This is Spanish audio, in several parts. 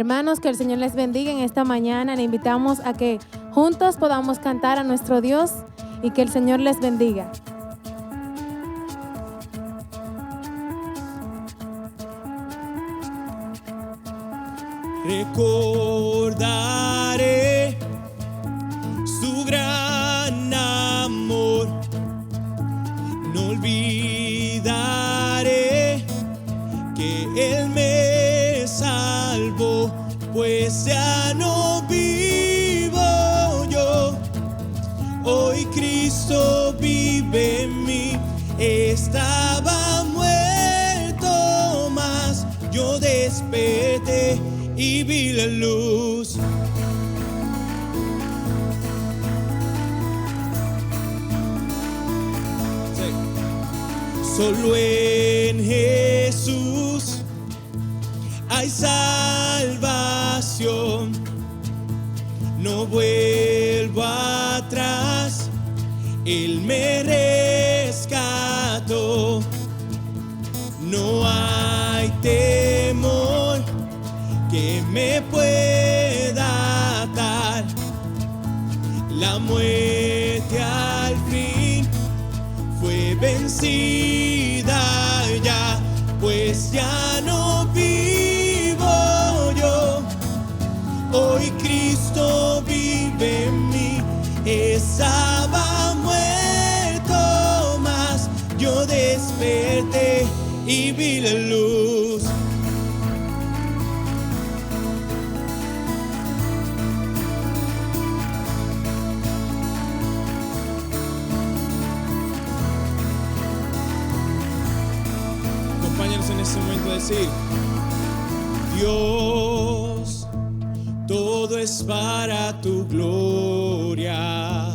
Hermanos, que el Señor les bendiga en esta mañana. Le invitamos a que juntos podamos cantar a nuestro Dios y que el Señor les bendiga. Recordaré su gran amor, no olvidaré que Él me salvó, pues ya no vivo yo, hoy Cristo vive en mí. Estaba muerto, mas yo desperté y vi la luz. Sí. Solo en Jesús hay salvación. No vuelvo atrás, Él me rescató. No hay temor que me pueda atar. La muerte al fin fue vencida ya, pues ya no vivo yo, hoy Cristo vive en mí. Estaba muerto, mas yo desperté y vi la luz. Acompáñanos en este momento a decir: Dios, todo es para tu gloria.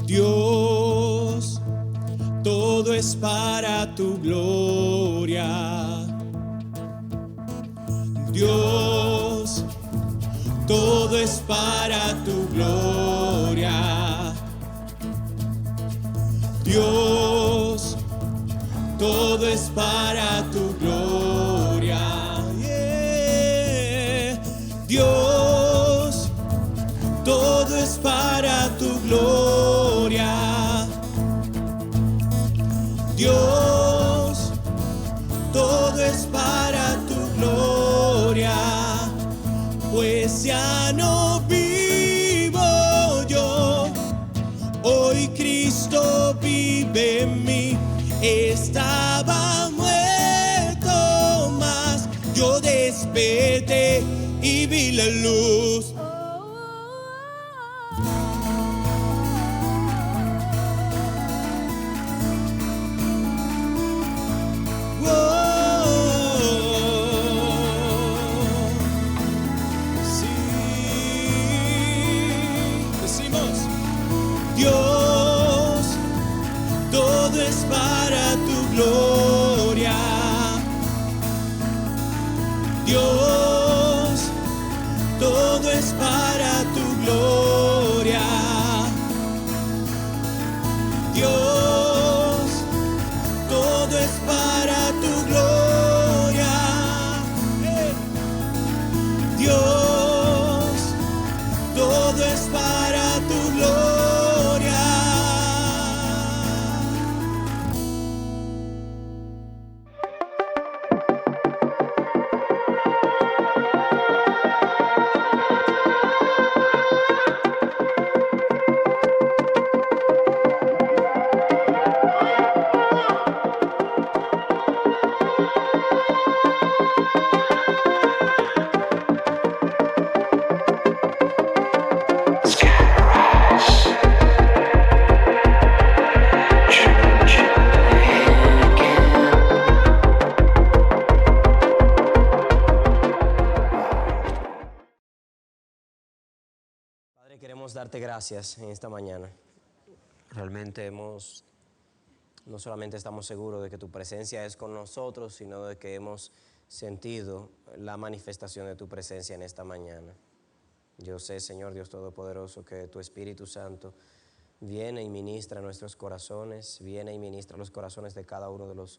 Dios, todo es para tu gloria. Dios, todo es para tu gloria. Dios, todo es para tu gloria. Yeah. Dios, todo es para tu gloria. Dios, todo es para tu gloria, pues ya no vivo yo, hoy Cristo vive en mí. Estaba muerto, mas yo desperté y vi la luz. Dios, todo es para tu gloria. Dios, todo es para tu gloria. Dios, todo es para tu gloria. Dios, todo es para tu gloria. Queremos darte gracias en esta mañana. Realmente no solamente estamos seguros de que tu presencia es con nosotros, sino de que hemos sentido la manifestación de tu presencia en esta mañana. Yo sé, Señor Dios Todopoderoso, que tu Espíritu Santo viene y ministra nuestros corazones, viene y ministra los corazones de cada uno de los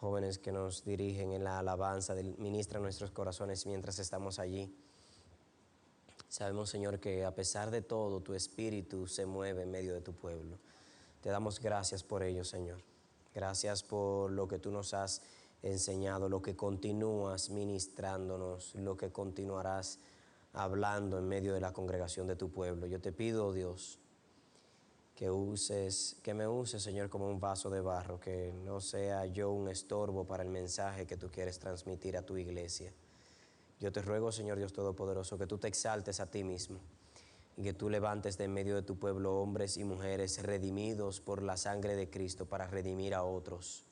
jóvenes que nos dirigen en la alabanza, ministran nuestros corazones mientras estamos allí. Sabemos, Señor, que a pesar de todo, tu Espíritu se mueve en medio de tu pueblo. Te damos gracias por ello, Señor. Gracias por lo que tú nos has enseñado, lo que continúas ministrándonos, lo que continuarás hablando en medio de la congregación de tu pueblo. Yo te pido, Dios, que me uses, Señor, como un vaso de barro, que no sea yo un estorbo para el mensaje que tú quieres transmitir a tu iglesia. Yo te ruego, Señor Dios Todopoderoso, que tú te exaltes a ti mismo y que tú levantes de en medio de tu pueblo hombres y mujeres redimidos por la sangre de Cristo para redimir a otros.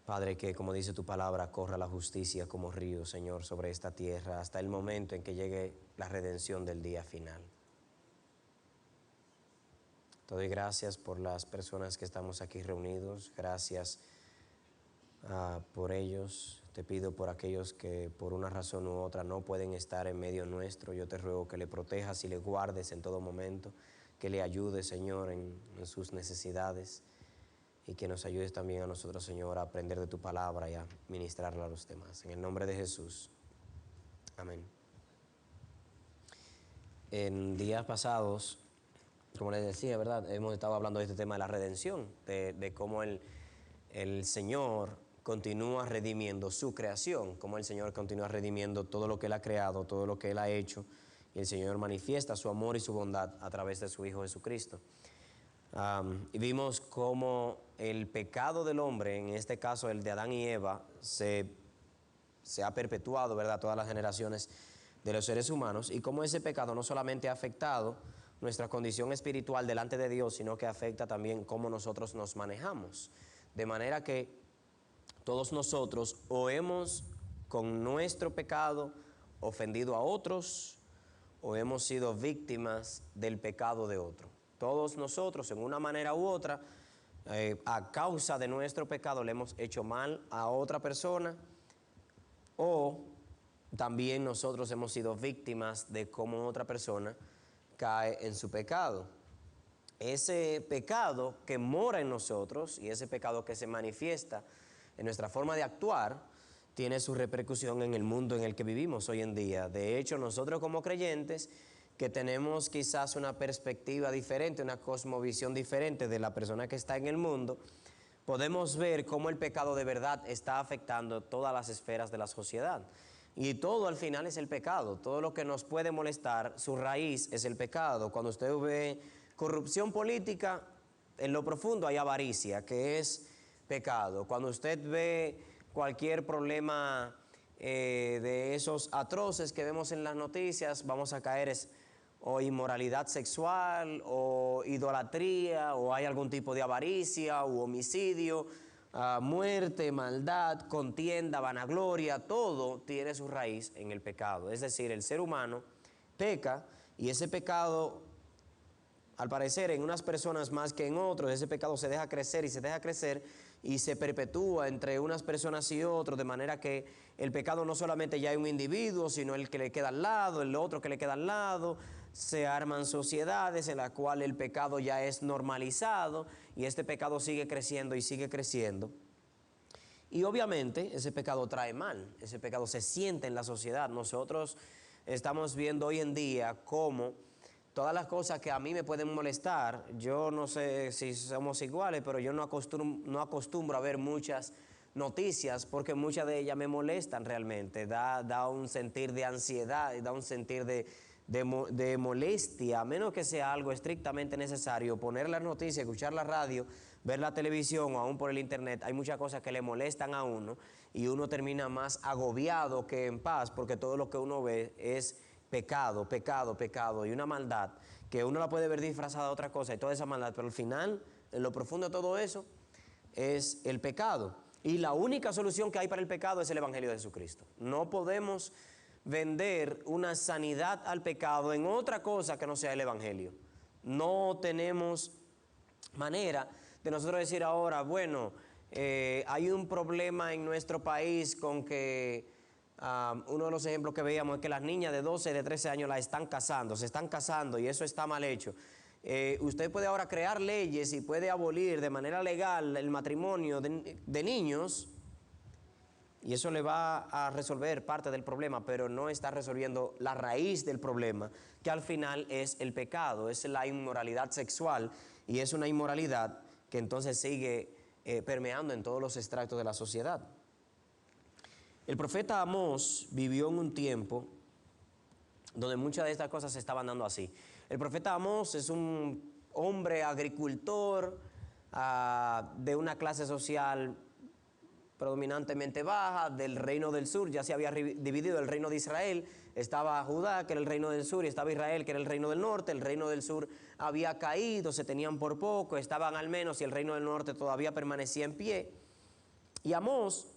Padre, que como dice tu palabra, corra la justicia como río, Señor, sobre esta tierra hasta el momento en que llegue la redención del día final. Te doy gracias por las personas que estamos aquí reunidos, gracias por ellos. Te pido por aquellos que por una razón u otra no pueden estar en medio nuestro. Yo te ruego que le protejas y le guardes en todo momento, que le ayudes, Señor, en sus necesidades y que nos ayudes también a nosotros, Señor, a aprender de tu palabra y a ministrarla a los demás. En el nombre de Jesús. Amén. En días pasados, como les decía, ¿verdad? Hemos estado hablando de este tema de la redención, de cómo el Señor continúa redimiendo su creación, cómo el Señor continúa redimiendo todo lo que Él ha creado, todo lo que Él ha hecho, y el Señor manifiesta su amor y su bondad a través de su Hijo Jesucristo. Y vimos cómo el pecado del hombre, en este caso el de Adán y Eva, se ha perpetuado, ¿verdad?, todas las generaciones de los seres humanos, y cómo ese pecado no solamente ha afectado nuestra condición espiritual delante de Dios, sino que afecta también cómo nosotros nos manejamos. De manera que todos nosotros o hemos con nuestro pecado ofendido a otros o hemos sido víctimas del pecado de otro. Todos nosotros, en una manera u otra, a causa de nuestro pecado le hemos hecho mal a otra persona, o también nosotros hemos sido víctimas de cómo otra persona cae en su pecado. Ese pecado que mora en nosotros y ese pecado que se manifiesta en nuestra forma de actuar tiene su repercusión en el mundo en el que vivimos hoy en día. De hecho, nosotros como creyentes que tenemos quizás una perspectiva diferente, una cosmovisión diferente de la persona que está en el mundo, podemos ver cómo el pecado de verdad está afectando todas las esferas de la sociedad. Y todo al final es el pecado. Todo lo que nos puede molestar, su raíz es el pecado. Cuando usted ve corrupción política, en lo profundo hay avaricia, que es pecado. Cuando usted ve cualquier problema de esos atroces que vemos en las noticias, vamos a caer o inmoralidad sexual o idolatría, o hay algún tipo de avaricia u homicidio, muerte, maldad, contienda, vanagloria. Todo tiene su raíz en el pecado. Es decir, el ser humano peca, y ese pecado, al parecer, en unas personas más que en otros, ese pecado se deja crecer y se deja crecer y se perpetúa entre unas personas y otros, de manera que el pecado no solamente ya hay un individuo, sino el que le queda al lado, el otro que le queda al lado. Se arman sociedades en las cuales el pecado ya es normalizado y este pecado sigue creciendo y sigue creciendo. Y obviamente ese pecado trae mal, ese pecado se siente en la sociedad. Nosotros estamos viendo hoy en día cómo todas las cosas que a mí me pueden molestar, yo no sé si somos iguales, pero yo no acostumbro a ver muchas noticias porque muchas de ellas me molestan realmente. Da un sentir de ansiedad, da un sentir de molestia, a menos que sea algo estrictamente necesario. Poner las noticias, escuchar la radio, ver la televisión o aún por el internet, hay muchas cosas que le molestan a uno y uno termina más agobiado que en paz, porque todo lo que uno ve es pecado, pecado, pecado, y una maldad que uno la puede ver disfrazada de otra cosa, y toda esa maldad, pero al final, en lo profundo de todo eso, es el pecado. Y la única solución que hay para el pecado es el Evangelio de Jesucristo. No podemos vender una sanidad al pecado en otra cosa que no sea el Evangelio. No tenemos manera de nosotros decir ahora, bueno, hay un problema en nuestro país con que uno de los ejemplos que veíamos es que las niñas de 12, de 13 años se están casando y eso está mal hecho. Usted puede ahora crear leyes y puede abolir de manera legal el matrimonio de niños, y eso le va a resolver parte del problema, pero no está resolviendo la raíz del problema, que al final es el pecado, es la inmoralidad sexual, y es una inmoralidad que entonces sigue permeando en todos los estratos de la sociedad. El profeta Amós vivió en un tiempo donde muchas de estas cosas se estaban dando así. El profeta Amós es un hombre agricultor de una clase social predominantemente baja, del reino del sur. Ya se había dividido el reino de Israel, estaba Judá, que era el reino del sur, y estaba Israel, que era el reino del norte. El reino del sur había caído, se tenían por poco, estaban al menos, y el reino del norte todavía permanecía en pie. Y Amós,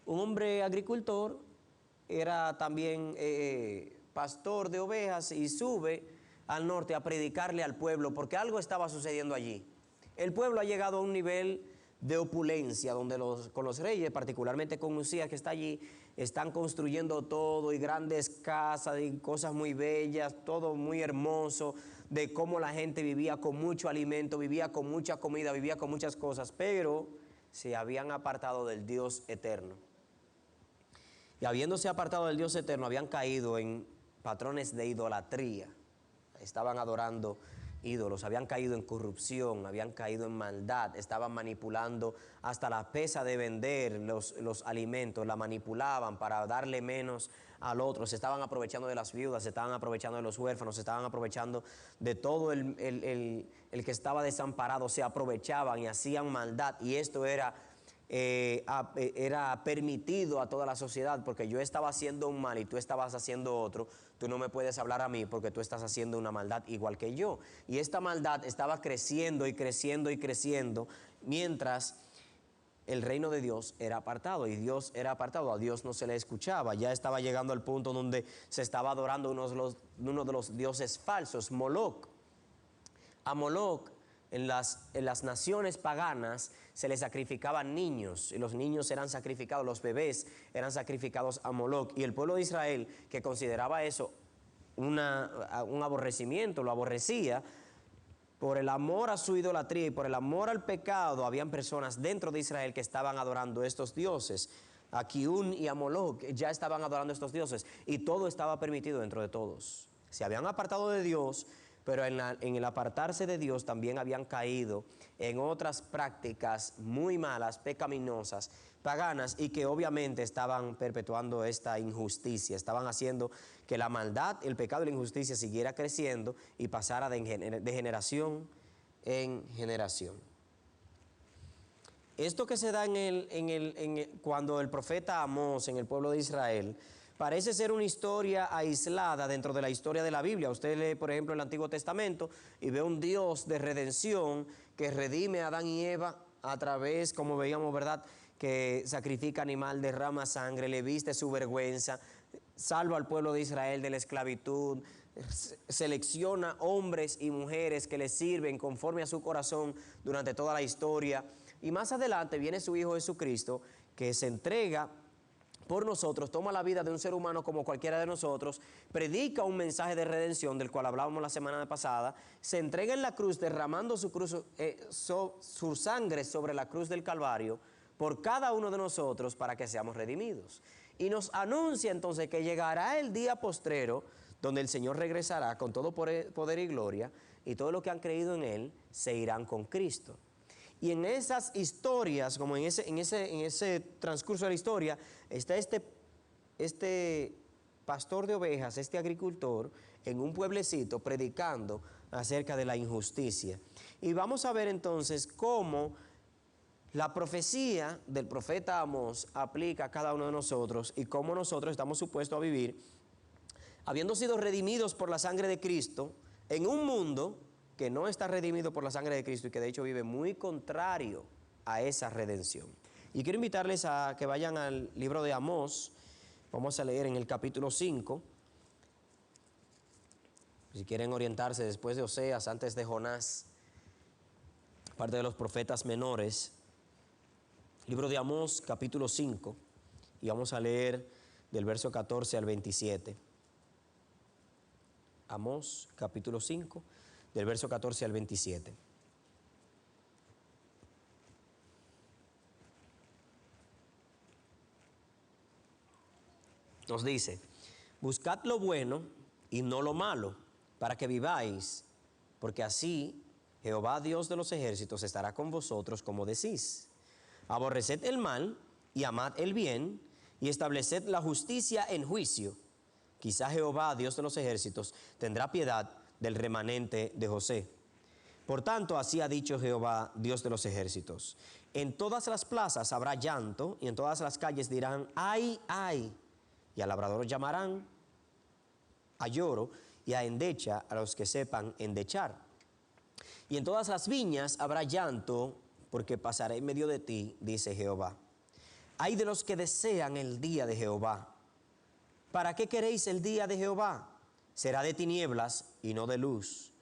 un hombre agricultor, era también pastor de ovejas, y sube al norte a predicarle al pueblo, porque algo estaba sucediendo allí. El pueblo ha llegado a un nivel de opulencia, donde con los reyes, particularmente con Usías que está allí, están construyendo todo, y grandes casas y cosas muy bellas, todo muy hermoso, de cómo la gente vivía con mucho alimento, vivía con mucha comida, vivía con muchas cosas, pero se habían apartado del Dios eterno. Y habiéndose apartado del Dios eterno, habían caído en patrones de idolatría, estaban adorando ídolos, habían caído en corrupción, habían caído en maldad, estaban manipulando hasta la pesa de vender los alimentos, la manipulaban para darle menos al otro, se estaban aprovechando de las viudas, se estaban aprovechando de los huérfanos, se estaban aprovechando de todo el que estaba desamparado, se aprovechaban y hacían maldad, y esto era permitido a toda la sociedad, porque yo estaba haciendo un mal y tú estabas haciendo otro. Tú no me puedes hablar a mí porque tú estás haciendo una maldad igual que yo. Y esta maldad estaba creciendo y creciendo y creciendo, mientras el reino de Dios era apartado, y Dios era apartado, a Dios no se le escuchaba. Ya estaba llegando al punto donde se estaba adorando uno de los dioses falsos, Moloc. A Moloc, en las naciones paganas, se le sacrificaban niños, y los niños eran sacrificados, los bebés eran sacrificados a Moloc, y el pueblo de Israel, que consideraba eso un aborrecimiento, lo aborrecía, por el amor a su idolatría y por el amor al pecado. Habían personas dentro de Israel que estaban adorando estos dioses. A Kiun y a Moloc ya estaban adorando estos dioses, y todo estaba permitido dentro de todos. Se habían apartado de Dios, pero en el apartarse de Dios también habían caído en otras prácticas muy malas, pecaminosas, paganas, y que obviamente estaban perpetuando esta injusticia, estaban haciendo que la maldad, el pecado y la injusticia siguiera creciendo y pasara de generación en generación. Esto que se da cuando el profeta Amós en el pueblo de Israel, parece ser una historia aislada dentro de la historia de la Biblia. Usted lee, por ejemplo, el Antiguo Testamento y ve un Dios de redención que redime a Adán y Eva a través, como veíamos, ¿verdad?, que sacrifica animal, derrama sangre, le viste su vergüenza, salva al pueblo de Israel de la esclavitud, selecciona hombres y mujeres que le sirven conforme a su corazón durante toda la historia. Y más adelante viene su Hijo Jesucristo, que se entrega por nosotros, toma la vida de un ser humano como cualquiera de nosotros, predica un mensaje de redención del cual hablábamos la semana pasada, se entrega en la cruz derramando su sangre sobre la cruz del Calvario por cada uno de nosotros para que seamos redimidos. Y nos anuncia entonces que llegará el día postrero donde el Señor regresará con todo poder y gloria, y todos los que han creído en Él se irán con Cristo. Y en esas historias, como en ese transcurso de la historia, está este pastor de ovejas, este agricultor, en un pueblecito predicando acerca de la injusticia. Y vamos a ver entonces cómo la profecía del profeta Amós aplica a cada uno de nosotros, y cómo nosotros estamos supuestos a vivir, habiendo sido redimidos por la sangre de Cristo, en un mundo que no está redimido por la sangre de Cristo, y que de hecho vive muy contrario a esa redención. Y quiero invitarles a que vayan al libro de Amós. Vamos a leer en el capítulo 5. Si quieren orientarse, después de Oseas, antes de Jonás, parte de los profetas menores. Libro de Amós, capítulo 5, y vamos a leer del verso 14 al 27. Amós, capítulo 5, del verso 14 al 27. Nos dice: buscad lo bueno y no lo malo, para que viváis, porque así Jehová Dios de los ejércitos estará con vosotros como decís. Aborreced el mal y amad el bien, y estableced la justicia en juicio. Quizá Jehová Dios de los ejércitos tendrá piedad del remanente de José. Por tanto, así ha dicho Jehová Dios de los ejércitos: en todas las plazas habrá llanto, y en todas las calles dirán: ay, ay. Y al labrador llamarán a lloro, y a endecha a los que sepan endechar. Y en todas las viñas habrá llanto, porque pasaré en medio de ti, dice Jehová. Ay de los que desean el día de Jehová. ¿Para qué queréis el día de Jehová? Será de tinieblas y no de luz.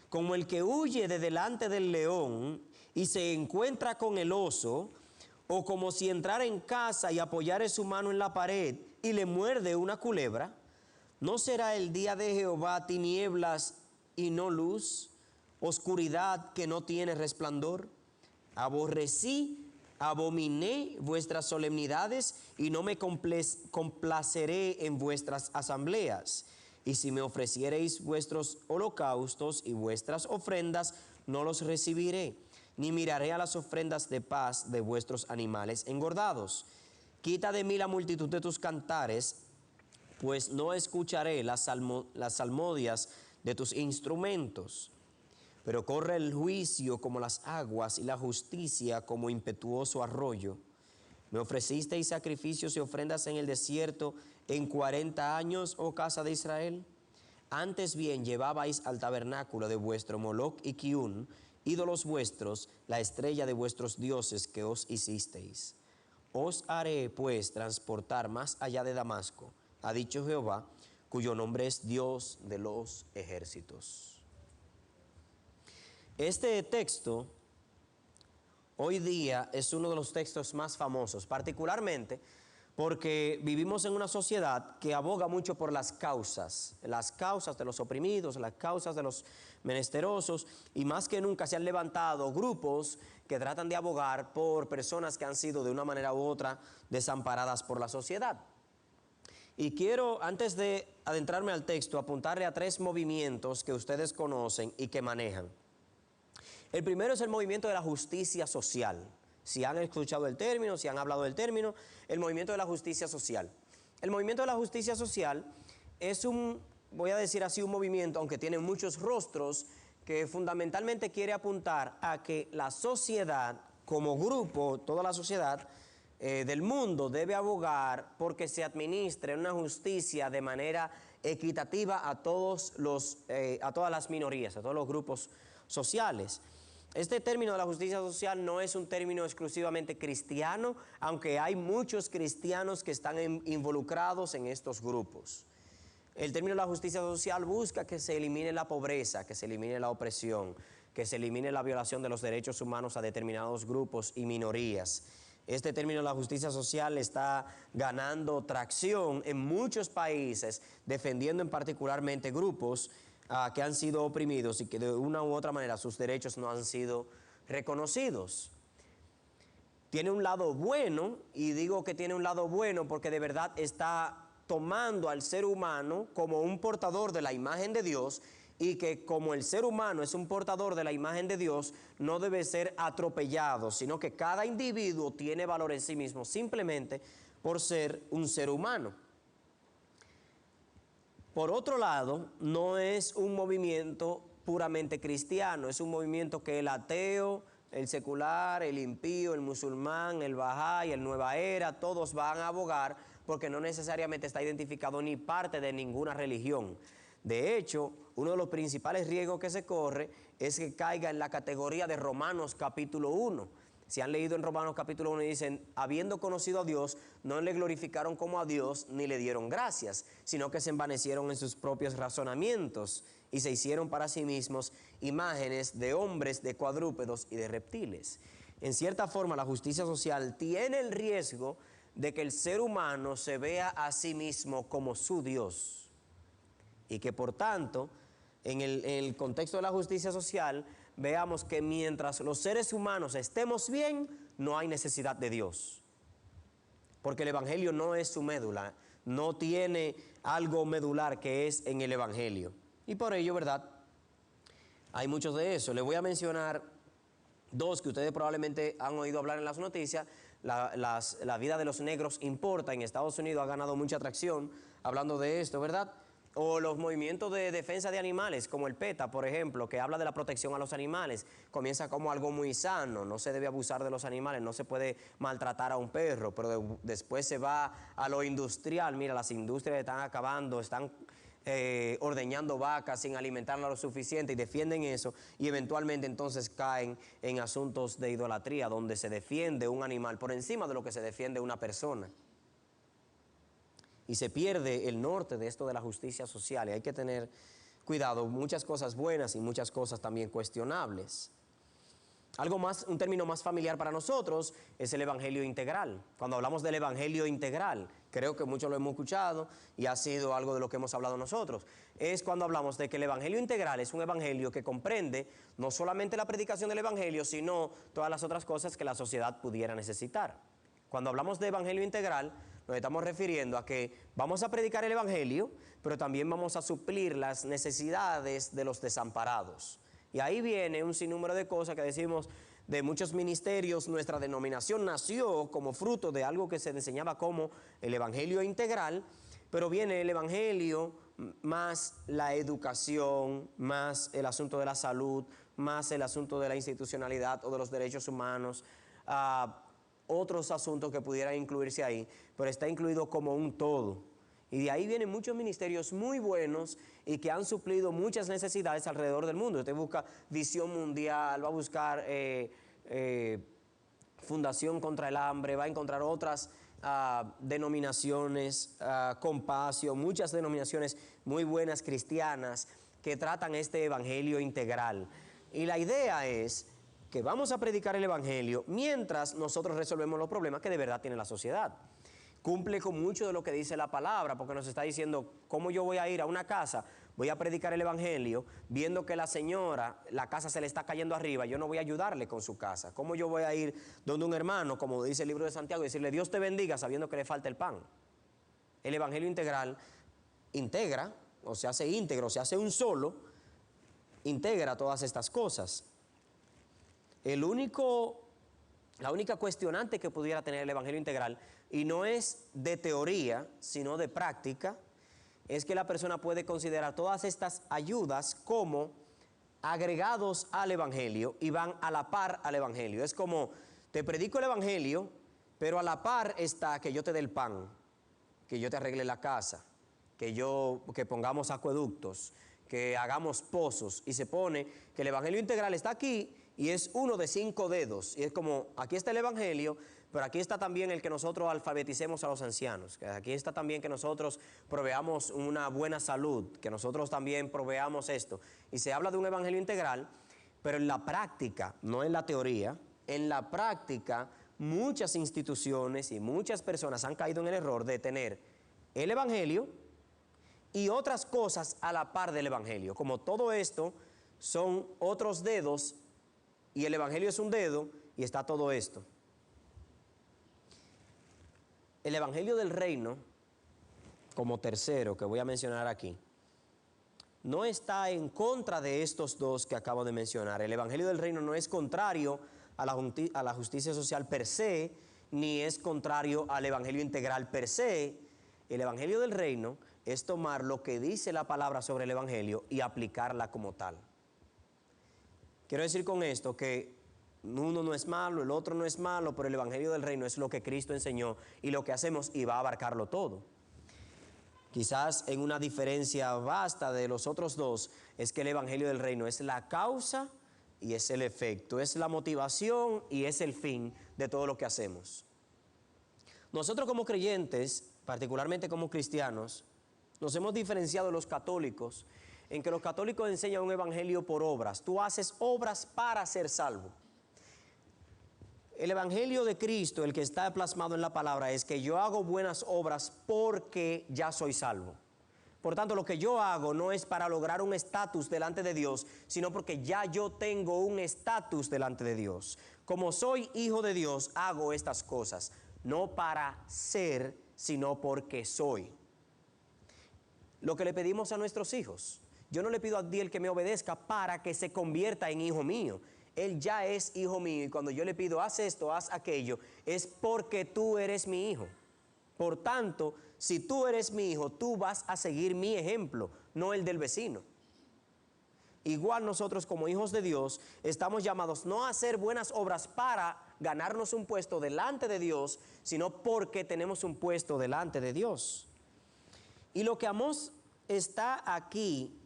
Como el que huye de delante del león y se encuentra con el oso, o como si entrara en casa y apoyare su mano en la pared y le muerde una culebra. ¿No será el día de Jehová tinieblas y no luz, oscuridad que no tiene resplandor? Aborrecí, abominé vuestras solemnidades y no me complaceré en vuestras asambleas. Y si me ofreciereis vuestros holocaustos y vuestras ofrendas, no los recibiré, ni miraré a las ofrendas de paz de vuestros animales engordados. Quita de mí la multitud de tus cantares, pues no escucharé las salmodias de tus instrumentos. Pero corre el juicio como las aguas y la justicia como impetuoso arroyo. Me ofrecisteis sacrificios y ofrendas en el desierto en 40 años, oh casa de Israel. Antes bien llevabais al tabernáculo de vuestro Moloc y Kiun, ídolos vuestros, la estrella de vuestros dioses que os hicisteis. Os haré pues transportar más allá de Damasco, ha dicho Jehová, cuyo nombre es Dios de los ejércitos. Este texto hoy día es uno de los textos más famosos, particularmente porque vivimos en una sociedad que aboga mucho por las causas de los oprimidos, las causas de los menesterosos, y más que nunca se han levantado grupos que tratan de abogar por personas que han sido de una manera u otra desamparadas por la sociedad. Y quiero, antes de adentrarme al texto, apuntarle a 3 movimientos que ustedes conocen y que manejan. El primero es el movimiento de la justicia social. Si han escuchado el término, si han hablado del término, el movimiento de la justicia social. El movimiento de la justicia social es voy a decir así, un movimiento, aunque tiene muchos rostros, que fundamentalmente quiere apuntar a que la sociedad, como grupo, toda la sociedad del mundo debe abogar porque se administre una justicia de manera equitativa a todas las minorías, a todos los grupos sociales. Este término de la justicia social no es un término exclusivamente cristiano, aunque hay muchos cristianos que están involucrados en estos grupos. El término de la justicia social busca que se elimine la pobreza, que se elimine la opresión, que se elimine la violación de los derechos humanos a determinados grupos y minorías. Este término de la justicia social está ganando tracción en muchos países, defendiendo en particularmente grupos que han sido oprimidos y que de una u otra manera sus derechos no han sido reconocidos. Tiene un lado bueno, y digo que tiene un lado bueno porque de verdad está tomando al ser humano como un portador de la imagen de Dios, y que como el ser humano es un portador de la imagen de Dios, no debe ser atropellado, sino que cada individuo tiene valor en sí mismo simplemente por ser un ser humano. Por otro lado, no es un movimiento puramente cristiano, es un movimiento que el ateo, el secular, el impío, el musulmán, el Bahá'í, el Nueva Era, todos van a abogar porque no necesariamente está identificado ni parte de ninguna religión. De hecho, uno de los principales riesgos que se corre es que caiga en la categoría de Romanos capítulo 1. Si han leído en Romanos capítulo 1 y dicen, habiendo conocido a Dios, no le glorificaron como a Dios ni le dieron gracias, sino que se envanecieron en sus propios razonamientos y se hicieron para sí mismos imágenes de hombres, de cuadrúpedos y de reptiles. En cierta forma, la justicia social tiene el riesgo de que el ser humano se vea a sí mismo como su Dios y que por tanto en el contexto de la justicia social, veamos que mientras los seres humanos estemos bien, no hay necesidad de Dios. Porque el Evangelio no es su médula, no tiene algo medular que es en el Evangelio. Y por ello, ¿verdad? Hay muchos de eso. Les voy a mencionar dos que ustedes probablemente han oído hablar en las noticias. La vida de los negros importa. En Estados Unidos ha ganado mucha atracción hablando de esto, ¿verdad? O los movimientos de defensa de animales, como el PETA, por ejemplo, que habla de la protección a los animales. Comienza como algo muy sano, no se debe abusar de los animales, no se puede maltratar a un perro, pero después se va a lo industrial. Mira, las industrias están acabando, están ordeñando vacas sin alimentarlas lo suficiente y defienden eso, y eventualmente entonces caen en asuntos de idolatría, donde se defiende un animal por encima de lo que se defiende una persona. Y se pierde el norte de esto de la justicia social, y hay que tener cuidado, muchas cosas buenas y muchas cosas también cuestionables. Algo más, un término más familiar para nosotros es el evangelio integral. Cuando hablamos del evangelio integral, creo que muchos lo hemos escuchado y ha sido algo de lo que hemos hablado nosotros. Es cuando hablamos de que el evangelio integral es un evangelio que comprende no solamente la predicación del evangelio, sino todas las otras cosas que la sociedad pudiera necesitar. Cuando hablamos de evangelio integral, nos estamos refiriendo a que vamos a predicar el evangelio, pero también vamos a suplir las necesidades de los desamparados. Y ahí viene un sinnúmero de cosas que decimos de muchos ministerios. Nuestra denominación nació como fruto de algo que se enseñaba como el evangelio integral, pero viene el evangelio más la educación, más el asunto de la salud, más el asunto de la institucionalidad o de los derechos humanos, otros asuntos que pudieran incluirse ahí, pero está incluido como un todo. Y de ahí vienen muchos ministerios muy buenos y que han suplido muchas necesidades alrededor del mundo. Usted busca Visión Mundial, va a buscar Fundación contra el Hambre, va a encontrar otras denominaciones, Compasio, muchas denominaciones muy buenas cristianas que tratan este evangelio integral. Y la idea es que vamos a predicar el evangelio mientras nosotros resolvemos los problemas que de verdad tiene la sociedad. Cumple con mucho de lo que dice la palabra, porque nos está diciendo cómo yo voy a ir a una casa, voy a predicar el evangelio, viendo que la señora, la casa se le está cayendo arriba, yo no voy a ayudarle con su casa. ¿Cómo yo voy a ir donde un hermano, como dice el libro de Santiago, y decirle Dios te bendiga sabiendo que le falta el pan? El evangelio integral integra, o se hace íntegro, se hace un solo, integra todas estas cosas. La única cuestionante que pudiera tener el evangelio integral, y no es de teoría, sino de práctica, es que la persona puede considerar todas estas ayudas como agregados al evangelio y van a la par al evangelio. Es como, te predico el evangelio, pero a la par está que yo te dé el pan, que yo te arregle la casa, que pongamos acueductos, que hagamos pozos, y se pone que el evangelio integral está aquí y es uno de 5 dedos, y es como, aquí está el evangelio, pero aquí está también el que nosotros alfabeticemos a los ancianos, que aquí está también que nosotros proveamos una buena salud, que nosotros también proveamos esto, y se habla de un evangelio integral, pero en la práctica, no en la teoría, en la práctica muchas instituciones y muchas personas han caído en el error de tener el evangelio y otras cosas a la par del evangelio, como todo esto son otros dedos y el evangelio es un dedo y está todo esto. El evangelio del reino, como tercero que voy a mencionar aquí, no está en contra de estos dos que acabo de mencionar. El evangelio del reino no es contrario a la justicia social per se, ni es contrario al evangelio integral per se. El evangelio del reino es tomar lo que dice la palabra sobre el evangelio y aplicarla como tal. Quiero decir con esto que uno no es malo, el otro no es malo, pero el evangelio del reino es lo que Cristo enseñó y lo que hacemos y va a abarcarlo todo. Quizás en una diferencia vasta de los otros dos es que el evangelio del reino es la causa y es el efecto, es la motivación y es el fin de todo lo que hacemos. Nosotros como creyentes, particularmente como cristianos, nos hemos diferenciado de los católicos en que los católicos enseñan un evangelio por obras. Tú haces obras para ser salvo. El evangelio de Cristo, el que está plasmado en la palabra, es que yo hago buenas obras porque ya soy salvo. Por tanto, lo que yo hago no es para lograr un estatus delante de Dios, sino porque ya yo tengo un estatus delante de Dios. Como soy hijo de Dios, hago estas cosas, no para ser, sino porque soy. Lo que le pedimos a nuestros hijos. Yo no le pido a Dios que me obedezca para que se convierta en hijo mío. Él ya es hijo mío y cuando yo le pido, haz esto, haz aquello, es porque tú eres mi hijo. Por tanto, si tú eres mi hijo, tú vas a seguir mi ejemplo, no el del vecino. Igual nosotros como hijos de Dios estamos llamados no a hacer buenas obras para ganarnos un puesto delante de Dios, sino porque tenemos un puesto delante de Dios. Y lo que Amós está aquí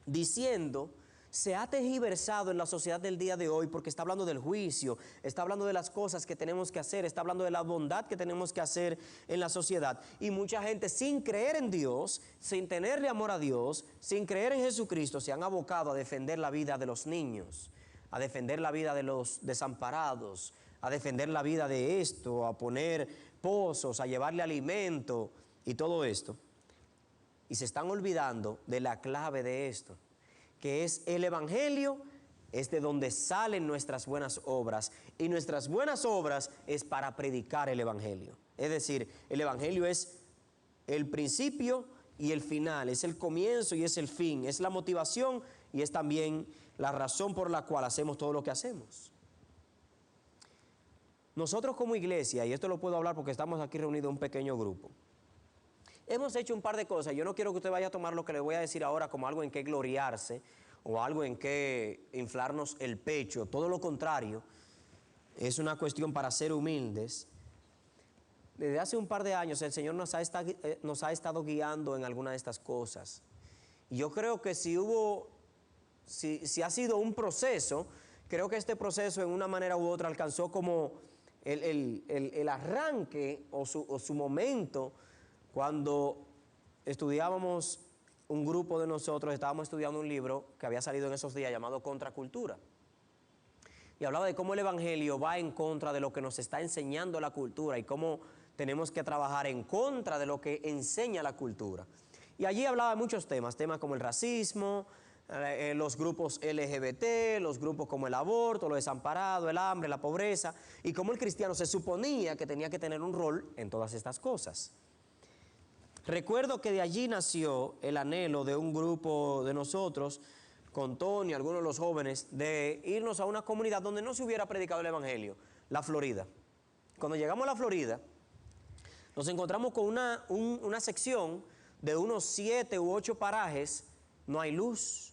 diciendo se ha tergiversado en la sociedad del día de hoy porque está hablando del juicio, está hablando de las cosas que tenemos que hacer, está hablando de la bondad que tenemos que hacer en la sociedad. Y mucha gente sin creer en Dios, sin tenerle amor a Dios, sin creer en Jesucristo, se han abocado a defender la vida de los niños, a defender la vida de los desamparados, a defender la vida de esto, a poner pozos, a llevarle alimento y todo esto. Y se están olvidando de la clave de esto, que es el Evangelio, es de donde salen nuestras buenas obras. Y nuestras buenas obras es para predicar el Evangelio. Es decir, el Evangelio es el principio y el final, es el comienzo y es el fin, es la motivación y es también la razón por la cual hacemos todo lo que hacemos. Nosotros como iglesia, y esto lo puedo hablar porque estamos aquí reunidos en un pequeño grupo, hemos hecho un par de cosas. Yo no quiero que usted vaya a tomar lo que le voy a decir ahora como algo en que gloriarse o algo en que inflarnos el pecho. Todo lo contrario, es una cuestión para ser humildes. Desde hace un par de años el Señor nos ha estado guiando en alguna de estas cosas. Y yo creo que si ha sido un proceso, creo que este proceso en una manera u otra alcanzó como el arranque o su momento. Cuando estudiábamos, un grupo de nosotros estábamos estudiando un libro que había salido en esos días llamado Contracultura. Y hablaba de cómo el Evangelio va en contra de lo que nos está enseñando la cultura y cómo tenemos que trabajar en contra de lo que enseña la cultura. Y allí hablaba de muchos temas como el racismo, los grupos LGBT, los grupos como el aborto, los desamparados, el hambre, la pobreza, y cómo el cristiano se suponía que tenía que tener un rol en todas estas cosas. Recuerdo que de allí nació el anhelo de un grupo de nosotros, con Tony, algunos de los jóvenes, de irnos a una comunidad donde no se hubiera predicado el Evangelio, la Florida. Cuando llegamos a la Florida, nos encontramos con una sección de unos 7 u 8 parajes. No hay luz,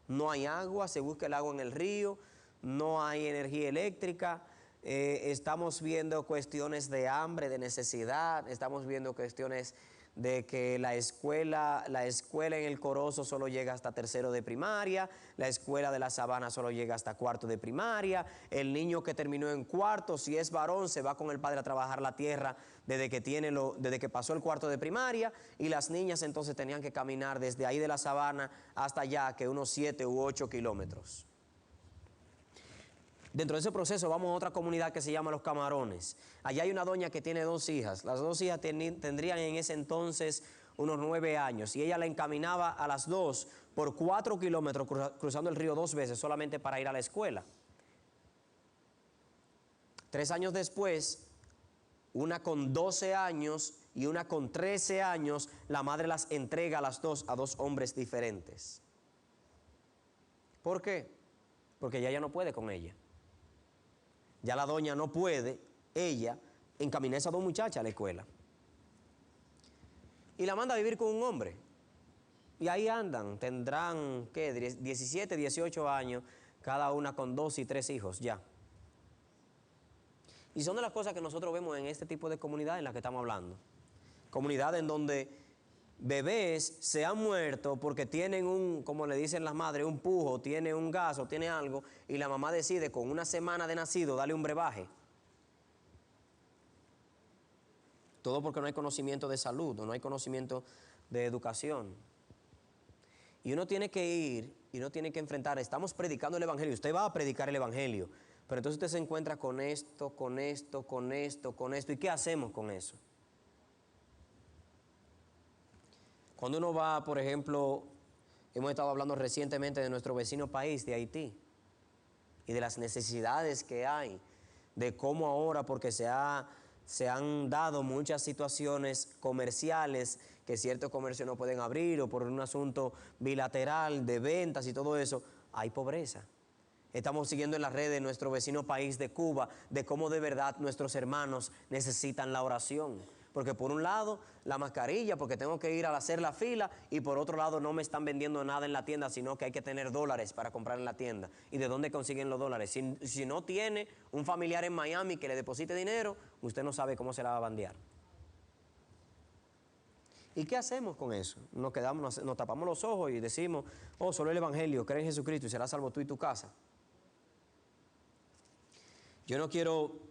no hay agua, se busca el agua en el río, no hay energía eléctrica. Estamos viendo cuestiones de hambre, de necesidad, estamos viendo cuestiones de que la escuela en el Corozo solo llega hasta tercero de primaria, la escuela de la Sabana solo llega hasta cuarto de primaria, el niño que terminó en cuarto, si es varón, se va con el padre a trabajar la tierra desde que pasó el cuarto de primaria, y las niñas entonces tenían que caminar desde ahí de la Sabana hasta allá, que unos 7 u 8 kilómetros. Dentro de ese proceso vamos a otra comunidad que se llama Los Camarones. Allá hay una doña que tiene 2 hijas. Las 2 hijas tendrían en ese entonces unos 9 años. Y ella la encaminaba a las 2 por 4 kilómetros cruzando el río 2 veces solamente para ir a la escuela. 3 años después, una con 12 años y una con 13 años, la madre las entrega a las 2 a 2 hombres diferentes. ¿Por qué? Porque ella ya no puede con ella. Ya la doña no puede, ella, encaminar a esas 2 muchachas a la escuela. Y la manda a vivir con un hombre. Y ahí andan, tendrán, ¿qué? 17, 18 años, cada una con 2 y 3 hijos, ya. Y son de las cosas que nosotros vemos en este tipo de comunidad en la que estamos hablando. Comunidades en donde bebés se han muerto porque tienen como le dicen las madres, un pujo, tiene un gas o tiene algo, y la mamá decide con 1 semana de nacido darle un brebaje. Todo porque no hay conocimiento de salud, o no hay conocimiento de educación. Y uno tiene que ir, y uno tiene que enfrentar, estamos predicando el Evangelio, usted va a predicar el Evangelio, pero entonces usted se encuentra con esto, ¿y qué hacemos con eso? Cuando uno va, por ejemplo, hemos estado hablando recientemente de nuestro vecino país, de Haití, y de las necesidades que hay, de cómo ahora, porque se han dado muchas situaciones comerciales que ciertos comercios no pueden abrir o por un asunto bilateral de ventas y todo eso, hay pobreza. Estamos siguiendo en las redes nuestro vecino país de Cuba, de cómo de verdad nuestros hermanos necesitan la oración. Porque por un lado, la mascarilla, porque tengo que ir a hacer la fila, y por otro lado no me están vendiendo nada en la tienda, sino que hay que tener dólares para comprar en la tienda. ¿Y de dónde consiguen los dólares? Si no tiene un familiar en Miami que le deposite dinero, usted no sabe cómo se la va a bandear. ¿Y qué hacemos con eso? Nos tapamos los ojos y decimos, oh, solo el Evangelio, cree en Jesucristo y serás salvo tú y tu casa. Yo no quiero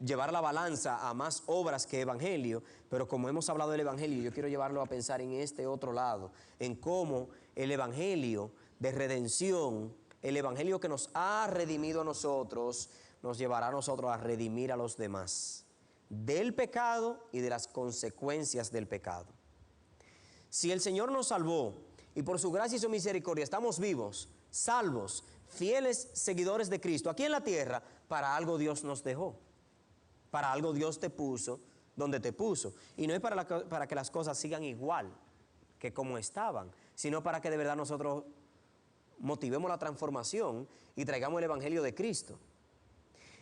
llevar la balanza a más obras que evangelio, pero como hemos hablado del evangelio, yo quiero llevarlo a pensar en este otro lado, en cómo el evangelio de redención, el evangelio que nos ha redimido a nosotros, nos llevará a nosotros a redimir a los demás del pecado y de las consecuencias del pecado. Si el Señor nos salvó y por su gracia y su misericordia estamos vivos, salvos, fieles seguidores de Cristo aquí en la tierra, para algo Dios nos dejó. Para algo Dios te puso donde te puso. Y no es para que las cosas sigan igual que como estaban, sino para que de verdad nosotros motivemos la transformación y traigamos el Evangelio de Cristo.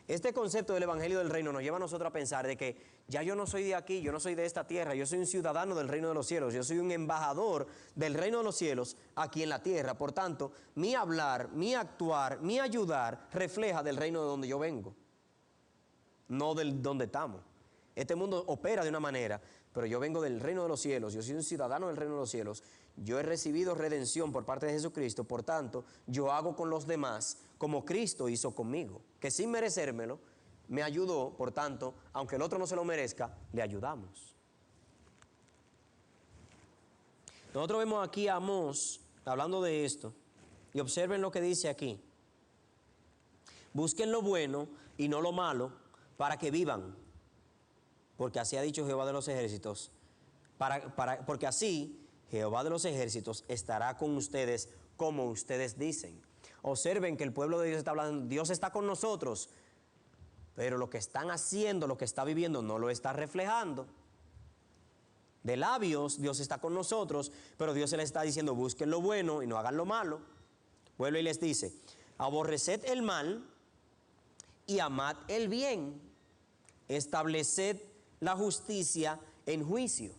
Este concepto del Evangelio del Reino nos lleva a nosotros a pensar de que ya yo no soy de aquí, yo no soy de esta tierra, yo soy un ciudadano del reino de los cielos, yo soy un embajador del reino de los cielos aquí en la tierra. Por tanto, mi hablar, mi actuar, mi ayudar refleja del reino de donde yo vengo, no del donde estamos. Este mundo opera de una manera, pero yo vengo del reino de los cielos, yo soy un ciudadano del reino de los cielos, yo he recibido redención por parte de Jesucristo, por tanto, yo hago con los demás como Cristo hizo conmigo, que sin merecérmelo, me ayudó, por tanto, aunque el otro no se lo merezca, le ayudamos. Nosotros vemos aquí a Amós hablando de esto, y observen lo que dice aquí. Busquen lo bueno y no lo malo, para que vivan. Porque así ha dicho Jehová de los ejércitos. Porque así Jehová de los ejércitos estará con ustedes como ustedes dicen. Observen que el pueblo de Dios está hablando, Dios está con nosotros, pero lo que están haciendo, lo que está viviendo, no lo está reflejando. De labios Dios está con nosotros, pero Dios se les está diciendo, busquen lo bueno y no hagan lo malo. Vuelve y les dice, aborreced el mal y amad el bien, estableced la justicia en juicio.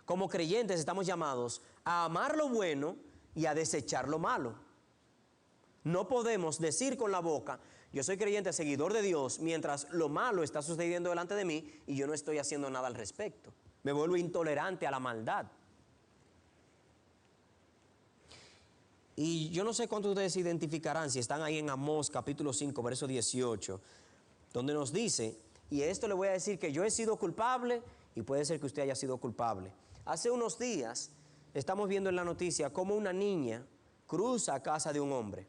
Como creyentes estamos llamados a amar lo bueno y a desechar lo malo. No podemos decir con la boca, yo soy creyente, seguidor de Dios, mientras lo malo está sucediendo delante de mí y yo no estoy haciendo nada al respecto. Me vuelvo intolerante a la maldad. Y yo no sé cuántos de ustedes se identificarán si están ahí en Amós capítulo 5, verso 18, donde nos dice, y esto le voy a decir que yo he sido culpable y puede ser que usted haya sido culpable. Hace unos días estamos viendo en la noticia cómo una niña cruza a casa de un hombre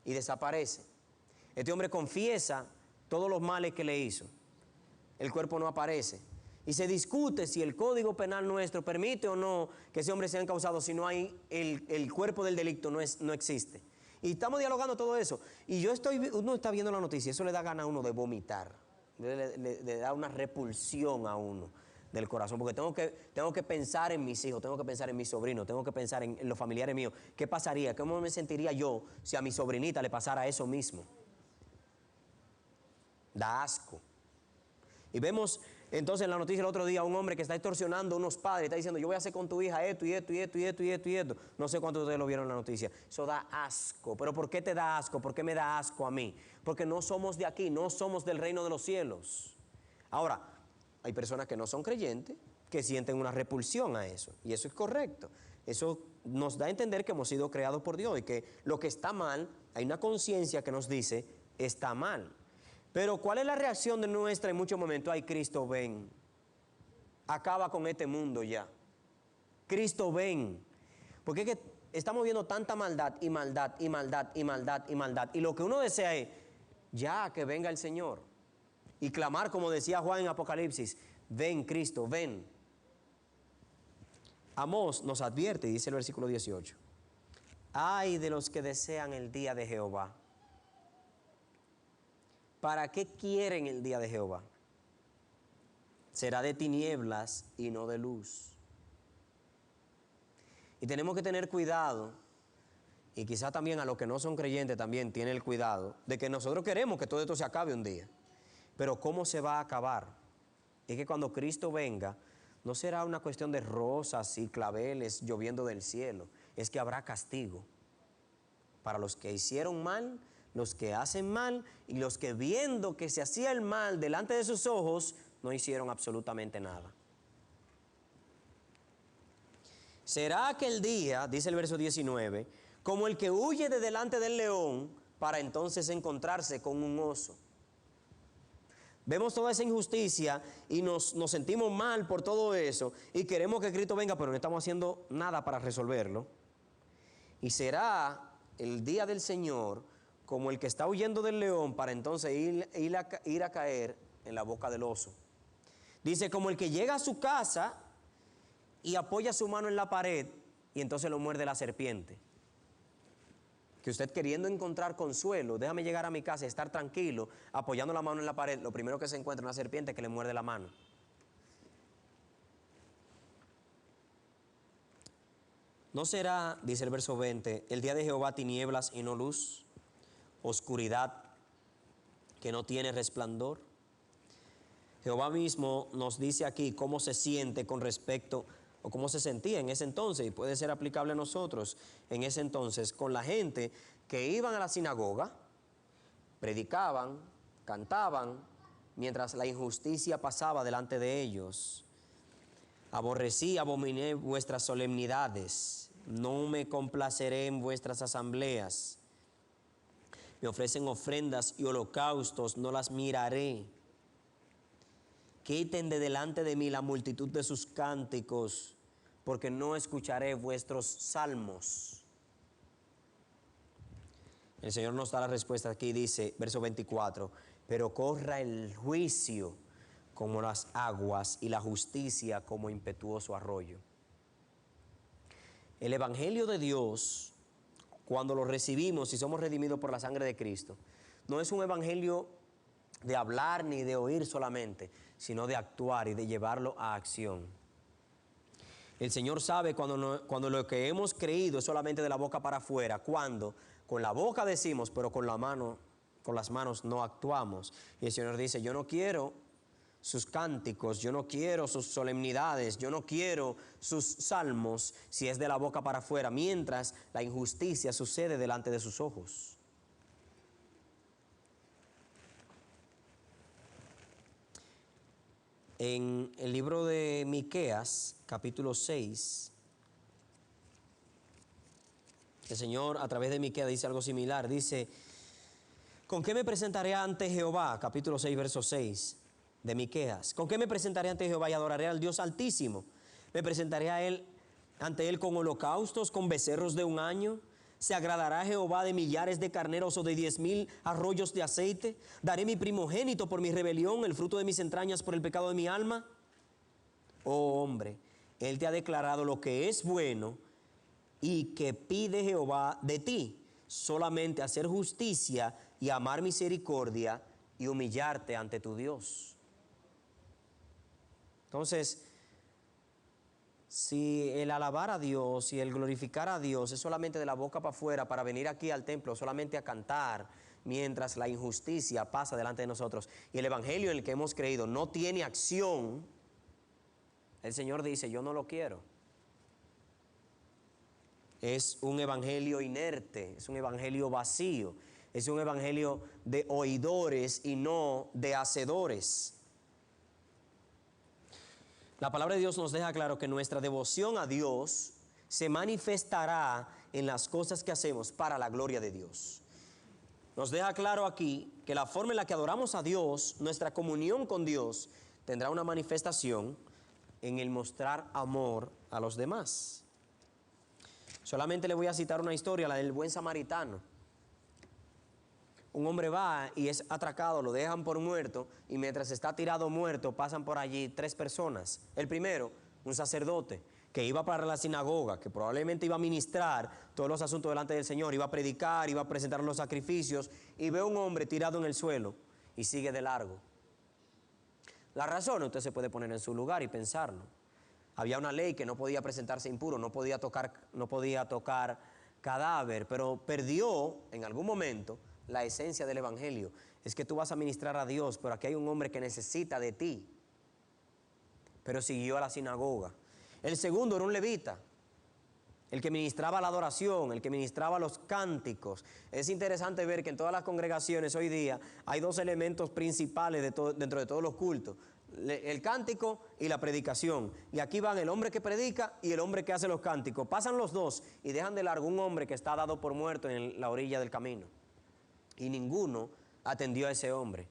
y desaparece. Este hombre confiesa todos los males que le hizo. El cuerpo no aparece. Y se discute si el Código Penal nuestro permite o no que ese hombre sea encausado si no hay el cuerpo del delito no existe. Y estamos dialogando todo eso. Y uno está viendo la noticia, eso le da ganas a uno de vomitar. Le da una repulsión a uno del corazón, porque tengo que pensar en mis hijos, tengo que pensar en mis sobrinos, tengo que pensar en los familiares míos. ¿Qué pasaría? ¿Cómo me sentiría yo si a mi sobrinita le pasara eso mismo? Da asco. Y vemos entonces en la noticia el otro día a un hombre que está extorsionando a unos padres, está diciendo, yo voy a hacer con tu hija esto y esto y esto y esto y esto y esto. No sé cuántos de ustedes lo vieron en la noticia. Eso da asco. ¿Pero por qué te da asco? ¿Por qué me da asco a mí? Porque no somos de aquí, no somos del reino de los cielos. Ahora, hay personas que no son creyentes, que sienten una repulsión a eso. Y eso es correcto. Eso nos da a entender que hemos sido creados por Dios y que lo que está mal, hay una conciencia que nos dice, está mal. Pero ¿cuál es la reacción de nuestra en muchos momentos? Ay, Cristo, ven. Acaba con este mundo ya. Cristo, ven. Porque es que estamos viendo tanta maldad y maldad y maldad y maldad y maldad. Y lo que uno desea es, ya que venga el Señor. Y clamar, como decía Juan en Apocalipsis, ven Cristo, ven. Amós nos advierte, dice el versículo 18. Ay de los que desean el día de Jehová. ¿Para qué quieren el día de Jehová? Será de tinieblas y no de luz. Y tenemos que tener cuidado, y quizá también a los que no son creyentes también tienen el cuidado, de que nosotros queremos que todo esto se acabe un día. Pero ¿cómo se va a acabar? Es que cuando Cristo venga, no será una cuestión de rosas y claveles lloviendo del cielo. Es que habrá castigo para los que hicieron mal, los que hacen mal y los que viendo que se hacía el mal delante de sus ojos, no hicieron absolutamente nada. Será aquel día, dice el verso 19, como el que huye de delante del león para entonces encontrarse con un oso. Vemos toda esa injusticia y nos sentimos mal por todo eso y queremos que Cristo venga, pero no estamos haciendo nada para resolverlo. Y será el día del Señor como el que está huyendo del león para entonces ir a caer en la boca del oso. Dice, como el que llega a su casa y apoya su mano en la pared y entonces lo muerde la serpiente. Que usted queriendo encontrar consuelo, déjame llegar a mi casa y estar tranquilo, apoyando la mano en la pared, lo primero que se encuentra es una serpiente que le muerde la mano. ¿No será, dice el verso 20, el día de Jehová tinieblas y no luz, oscuridad que no tiene resplandor? Jehová mismo nos dice aquí cómo se siente con respecto, o cómo se sentía en ese entonces, y puede ser aplicable a nosotros en ese entonces, con la gente que iban a la sinagoga, predicaban, cantaban, mientras la injusticia pasaba delante de ellos. Aborrecí, abominé vuestras solemnidades, no me complaceré en vuestras asambleas. Me ofrecen ofrendas y holocaustos, no las miraré. Quiten de delante de mí la multitud de sus cánticos, porque no escucharé vuestros salmos. El Señor nos da la respuesta aquí, dice, verso 24, pero corra el juicio como las aguas y la justicia como impetuoso arroyo. El Evangelio de Dios, cuando lo recibimos y somos redimidos por la sangre de Cristo, no es un evangelio de hablar ni de oír solamente, sino de actuar y de llevarlo a acción. El Señor sabe cuando lo que hemos creído es solamente de la boca para afuera, cuando con la boca decimos, pero con las manos no actuamos. Y el Señor dice, yo no quiero sus cánticos, yo no quiero sus solemnidades, yo no quiero sus salmos si es de la boca para afuera, mientras la injusticia sucede delante de sus ojos. En el libro de Miqueas, capítulo 6, el Señor a través de Miqueas dice algo similar. Dice, ¿con qué me presentaré ante Jehová? Capítulo 6, verso 6 de Miqueas. ¿Con qué me presentaré ante Jehová y adoraré al Dios Altísimo? Me presentaré ante Él con holocaustos, con becerros de un año. ¿Se agradará Jehová de millares de carneros o de 10,000 arroyos de aceite? ¿Daré mi primogénito por mi rebelión, el fruto de mis entrañas por el pecado de mi alma? Oh hombre, Él te ha declarado lo que es bueno y que pide Jehová de ti, solamente hacer justicia y amar misericordia y humillarte ante tu Dios. Entonces, si el alabar a Dios y el glorificar a Dios es solamente de la boca para afuera, para venir aquí al templo solamente a cantar, mientras la injusticia pasa delante de nosotros, y el evangelio en el que hemos creído no tiene acción, el Señor dice, yo no lo quiero. Es un evangelio inerte, es un evangelio vacío, es un evangelio de oidores y no de hacedores. La palabra de Dios nos deja claro que nuestra devoción a Dios se manifestará en las cosas que hacemos para la gloria de Dios. Nos deja claro aquí que la forma en la que adoramos a Dios, nuestra comunión con Dios, tendrá una manifestación en el mostrar amor a los demás. Solamente le voy a citar una historia, la del buen samaritano. Un hombre va y es atracado, lo dejan por muerto, y mientras está tirado muerto pasan por allí 3 personas. El primero, un sacerdote, que iba para la sinagoga, que probablemente iba a ministrar todos los asuntos delante del Señor, iba a predicar, iba a presentar los sacrificios, y ve a un hombre tirado en el suelo y sigue de largo. La razón, usted se puede poner en su lugar y pensarlo. Había una ley que no podía presentarse impuro, no podía tocar cadáver, pero perdió en algún momento la esencia del evangelio. Es que tú vas a ministrar a Dios, pero aquí hay un hombre que necesita de ti. Pero siguió a la sinagoga. El segundo era un levita, el que ministraba la adoración, el que ministraba los cánticos. Es interesante ver que en todas las congregaciones hoy día hay dos elementos principales dentro de todos los cultos: el cántico y la predicación. Y aquí van el hombre que predica y el hombre que hace los cánticos. Pasan los dos y dejan de largo un hombre que está dado por muerto en la orilla del camino. Y ninguno atendió a ese hombre.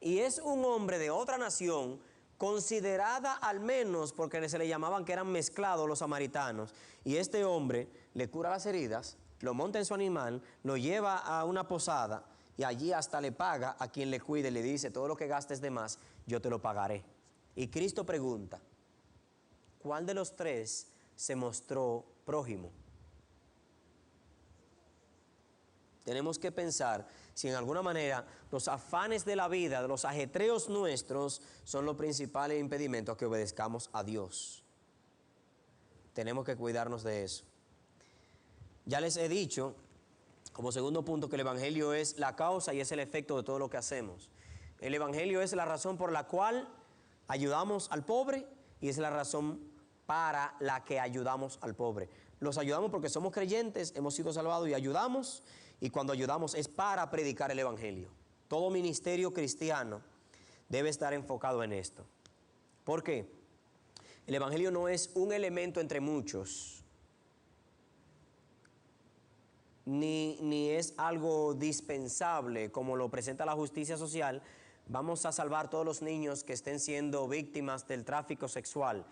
Y es un hombre de otra nación, considerada al menos porque se le llamaban que eran mezclados los samaritanos. Y este hombre le cura las heridas, lo monta en su animal, lo lleva a una posada y allí hasta le paga a quien le cuide. Le dice: todo lo que gastes de más, yo te lo pagaré. Y Cristo pregunta: ¿cuál de los tres se mostró prójimo? Tenemos que pensar si en alguna manera los afanes de la vida, los ajetreos nuestros, son los principales impedimentos a que obedezcamos a Dios. Tenemos que cuidarnos de eso. Ya les he dicho, como segundo punto, que el evangelio es la causa y es el efecto de todo lo que hacemos. El evangelio es la razón por la cual ayudamos al pobre y es la razón para la que ayudamos al pobre. Los ayudamos porque somos creyentes, hemos sido salvados y ayudamos. Y cuando ayudamos es para predicar el evangelio. Todo ministerio cristiano debe estar enfocado en esto. ¿Por qué? El evangelio no es un elemento entre muchos, ni es algo dispensable como lo presenta la justicia social. Vamos a salvar todos los niños que estén siendo víctimas del tráfico sexual.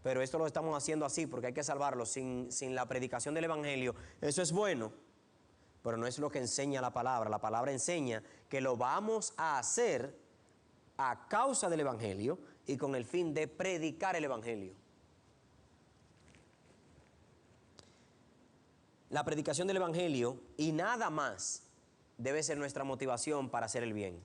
Pero esto lo estamos haciendo así porque hay que salvarlos sin la predicación del evangelio. Eso es bueno, pero no es lo que enseña la palabra. La palabra enseña que lo vamos a hacer a causa del evangelio y con el fin de predicar el evangelio. La predicación del evangelio y nada más debe ser nuestra motivación para hacer el bien.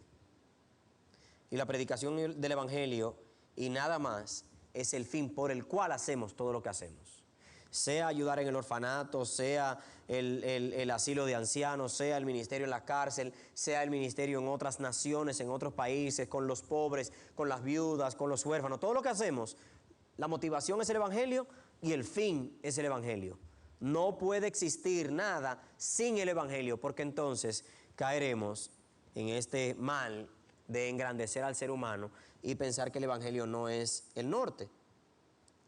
Y la predicación del evangelio y nada más es el fin por el cual hacemos todo lo que hacemos. Sea ayudar en el orfanato, sea el asilo de ancianos, sea el ministerio en la cárcel, sea el ministerio en otras naciones, en otros países, con los pobres, con las viudas, con los huérfanos. Todo lo que hacemos, la motivación es el evangelio y el fin es el evangelio. No puede existir nada sin el evangelio, porque entonces caeremos en este mal de engrandecer al ser humano y pensar que el evangelio no es el norte.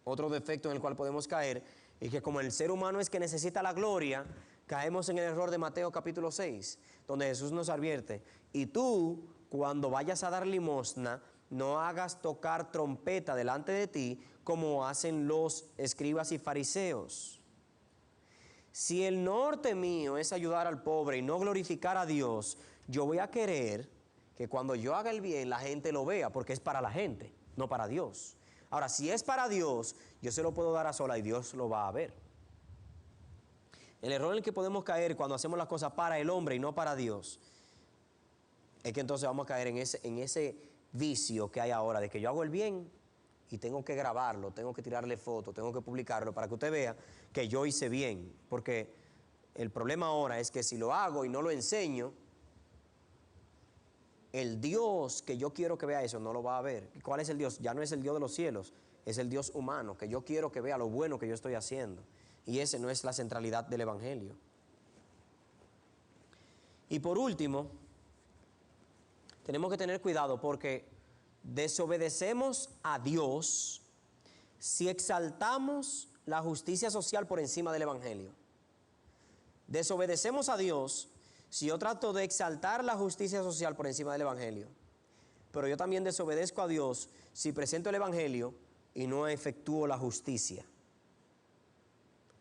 Otro defecto en el cual podemos caer es que como el ser humano es que necesita la gloria, caemos en el error de Mateo capítulo 6, donde Jesús nos advierte: y tú, cuando vayas a dar limosna, no hagas tocar trompeta delante de ti como hacen los escribas y fariseos. Si el norte mío es ayudar al pobre y no glorificar a Dios, yo voy a querer que cuando yo haga el bien la gente lo vea, porque es para la gente, no para Dios. Ahora, si es para Dios, yo se lo puedo dar a sola y Dios lo va a ver. El error en el que podemos caer cuando hacemos las cosas para el hombre y no para Dios es que entonces vamos a caer en ese vicio que hay ahora de que yo hago el bien y tengo que grabarlo, tengo que tirarle fotos, tengo que publicarlo para que usted vea que yo hice bien. Porque el problema ahora es que si lo hago y no lo enseño, el Dios que yo quiero que vea eso no lo va a ver. ¿Cuál es el Dios? Ya no es el Dios de los cielos, es el Dios humano, que yo quiero que vea lo bueno que yo estoy haciendo. Y ese no es la centralidad del evangelio. Y por último, tenemos que tener cuidado porque desobedecemos a Dios si exaltamos la justicia social por encima del evangelio. Desobedecemos a Dios si yo trato de exaltar la justicia social por encima del evangelio. Pero yo también desobedezco a Dios si presento el evangelio y no efectúo la justicia.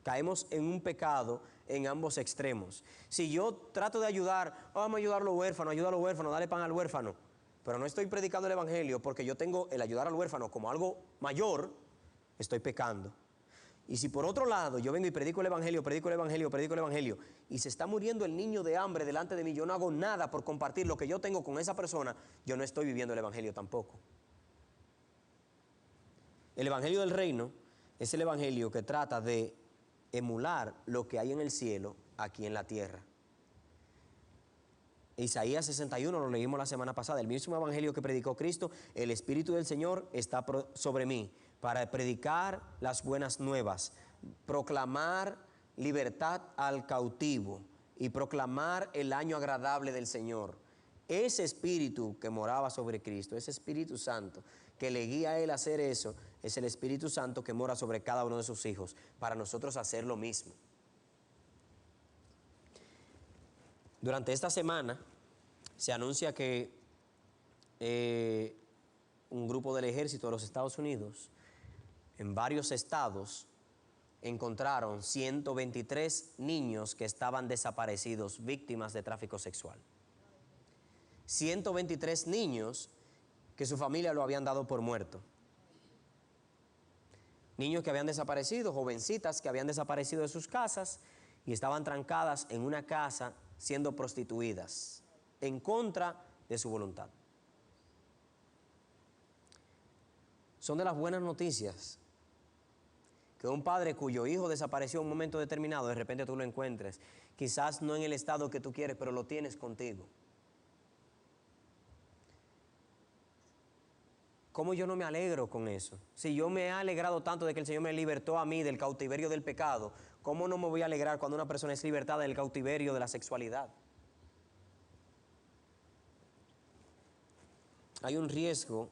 Caemos en un pecado en ambos extremos. Si yo trato de ayudar, vamos a ayudar a los huérfanos, ayuda a los huérfanos, dale pan al huérfano, pero no estoy predicando el evangelio porque yo tengo el ayudar al huérfano como algo mayor, estoy pecando. Y si por otro lado yo vengo y predico el evangelio, y se está muriendo el niño de hambre delante de mí, yo no hago nada por compartir lo que yo tengo con esa persona, yo no estoy viviendo el evangelio tampoco. El evangelio del reino es el evangelio que trata de emular lo que hay en el cielo aquí en la tierra. Isaías 61 lo leímos la semana pasada, el mismo evangelio que predicó Cristo: el Espíritu del Señor está sobre mí para predicar las buenas nuevas, proclamar libertad al cautivo y proclamar el año agradable del Señor. Ese Espíritu que moraba sobre Cristo, ese Espíritu Santo que le guía a Él a hacer eso, es el Espíritu Santo que mora sobre cada uno de sus hijos, para nosotros hacer lo mismo. Durante esta semana se anuncia que un grupo del ejército de los Estados Unidos, en varios estados, encontraron 123 niños que estaban desaparecidos, víctimas de tráfico sexual. 123 niños que su familia lo habían dado por muerto. Niños que habían desaparecido, jovencitas que habían desaparecido de sus casas y estaban trancadas en una casa siendo prostituidas en contra de su voluntad. Son de las buenas noticias que un padre cuyo hijo desapareció en un momento determinado, de repente tú lo encuentres, quizás no en el estado que tú quieres, pero lo tienes contigo. ¿Cómo yo no me alegro con eso? Si yo me he alegrado tanto de que el Señor me libertó a mí del cautiverio del pecado, ¿cómo no me voy a alegrar cuando una persona es libertada del cautiverio de la sexualidad? Hay un riesgo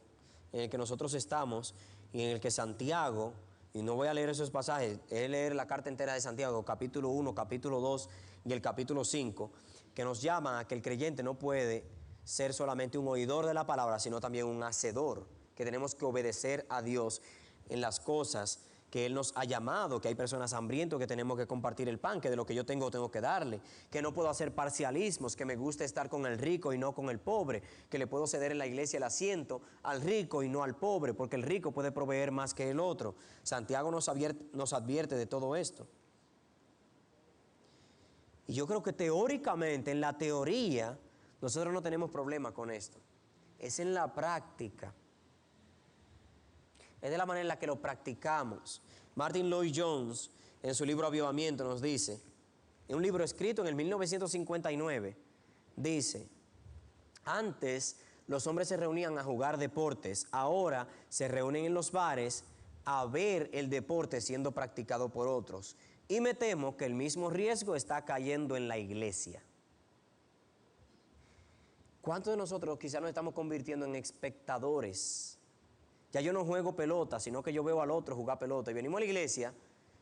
en el que nosotros estamos y en el que Santiago, y no voy a leer esos pasajes, es leer la carta entera de Santiago, capítulo 1, capítulo 2 y el capítulo 5, que nos llama a que el creyente no puede ser solamente un oidor de la palabra, sino también un hacedor, que tenemos que obedecer a Dios en las cosas que Él nos ha llamado, que hay personas hambrientas, que tenemos que compartir el pan, que de lo que yo tengo que darle, que no puedo hacer parcialismos, que me gusta estar con el rico y no con el pobre, que le puedo ceder en la iglesia el asiento al rico y no al pobre, porque el rico puede proveer más que el otro. Santiago nos advierte de todo esto. Y yo creo que teóricamente, en la teoría, nosotros no tenemos problema con esto. Es en la práctica. Es de la manera en la que lo practicamos. Martin Lloyd-Jones, en su libro Avivamiento, nos dice, en un libro escrito en el 1959, dice: antes los hombres se reunían a jugar deportes, ahora se reúnen en los bares a ver el deporte siendo practicado por otros. Y me temo que el mismo riesgo está cayendo en la iglesia. ¿Cuántos de nosotros quizás nos estamos convirtiendo en espectadores? Ya yo no juego pelota, sino que yo veo al otro jugar pelota. Y venimos a la iglesia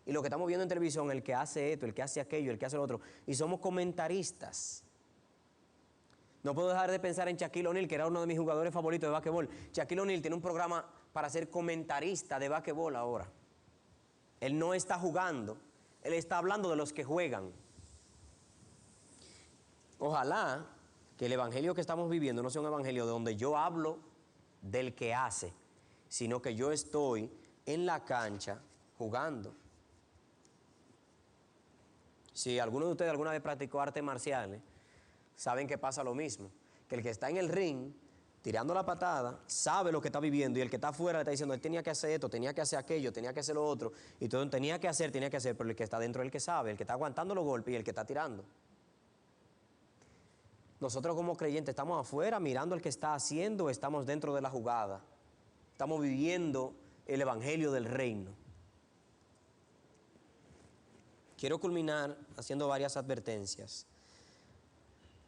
y lo que estamos viendo en televisión, el que hace esto, el que hace aquello, el que hace lo otro. Y somos comentaristas. No puedo dejar de pensar en Shaquille O'Neal, que era uno de mis jugadores favoritos de básquetbol. Shaquille O'Neal tiene un programa para ser comentarista de básquetbol ahora. Él no está jugando, él está hablando de los que juegan. Ojalá que el evangelio que estamos viviendo no sea un evangelio de donde yo hablo del que hace, sino que yo estoy en la cancha jugando. Si alguno de ustedes alguna vez practicó artes marciales, saben que pasa lo mismo, que el que está en el ring tirando la patada sabe lo que está viviendo, y el que está afuera le está diciendo: él tenía que hacer esto, tenía que hacer aquello, tenía que hacer lo otro, y todo tenía que hacer, pero el que está dentro es el que sabe, el que está aguantando los golpes y el que está tirando. Nosotros como creyentes estamos afuera mirando al que está haciendo, estamos dentro de la jugada. Estamos viviendo el evangelio del reino. Quiero culminar haciendo varias advertencias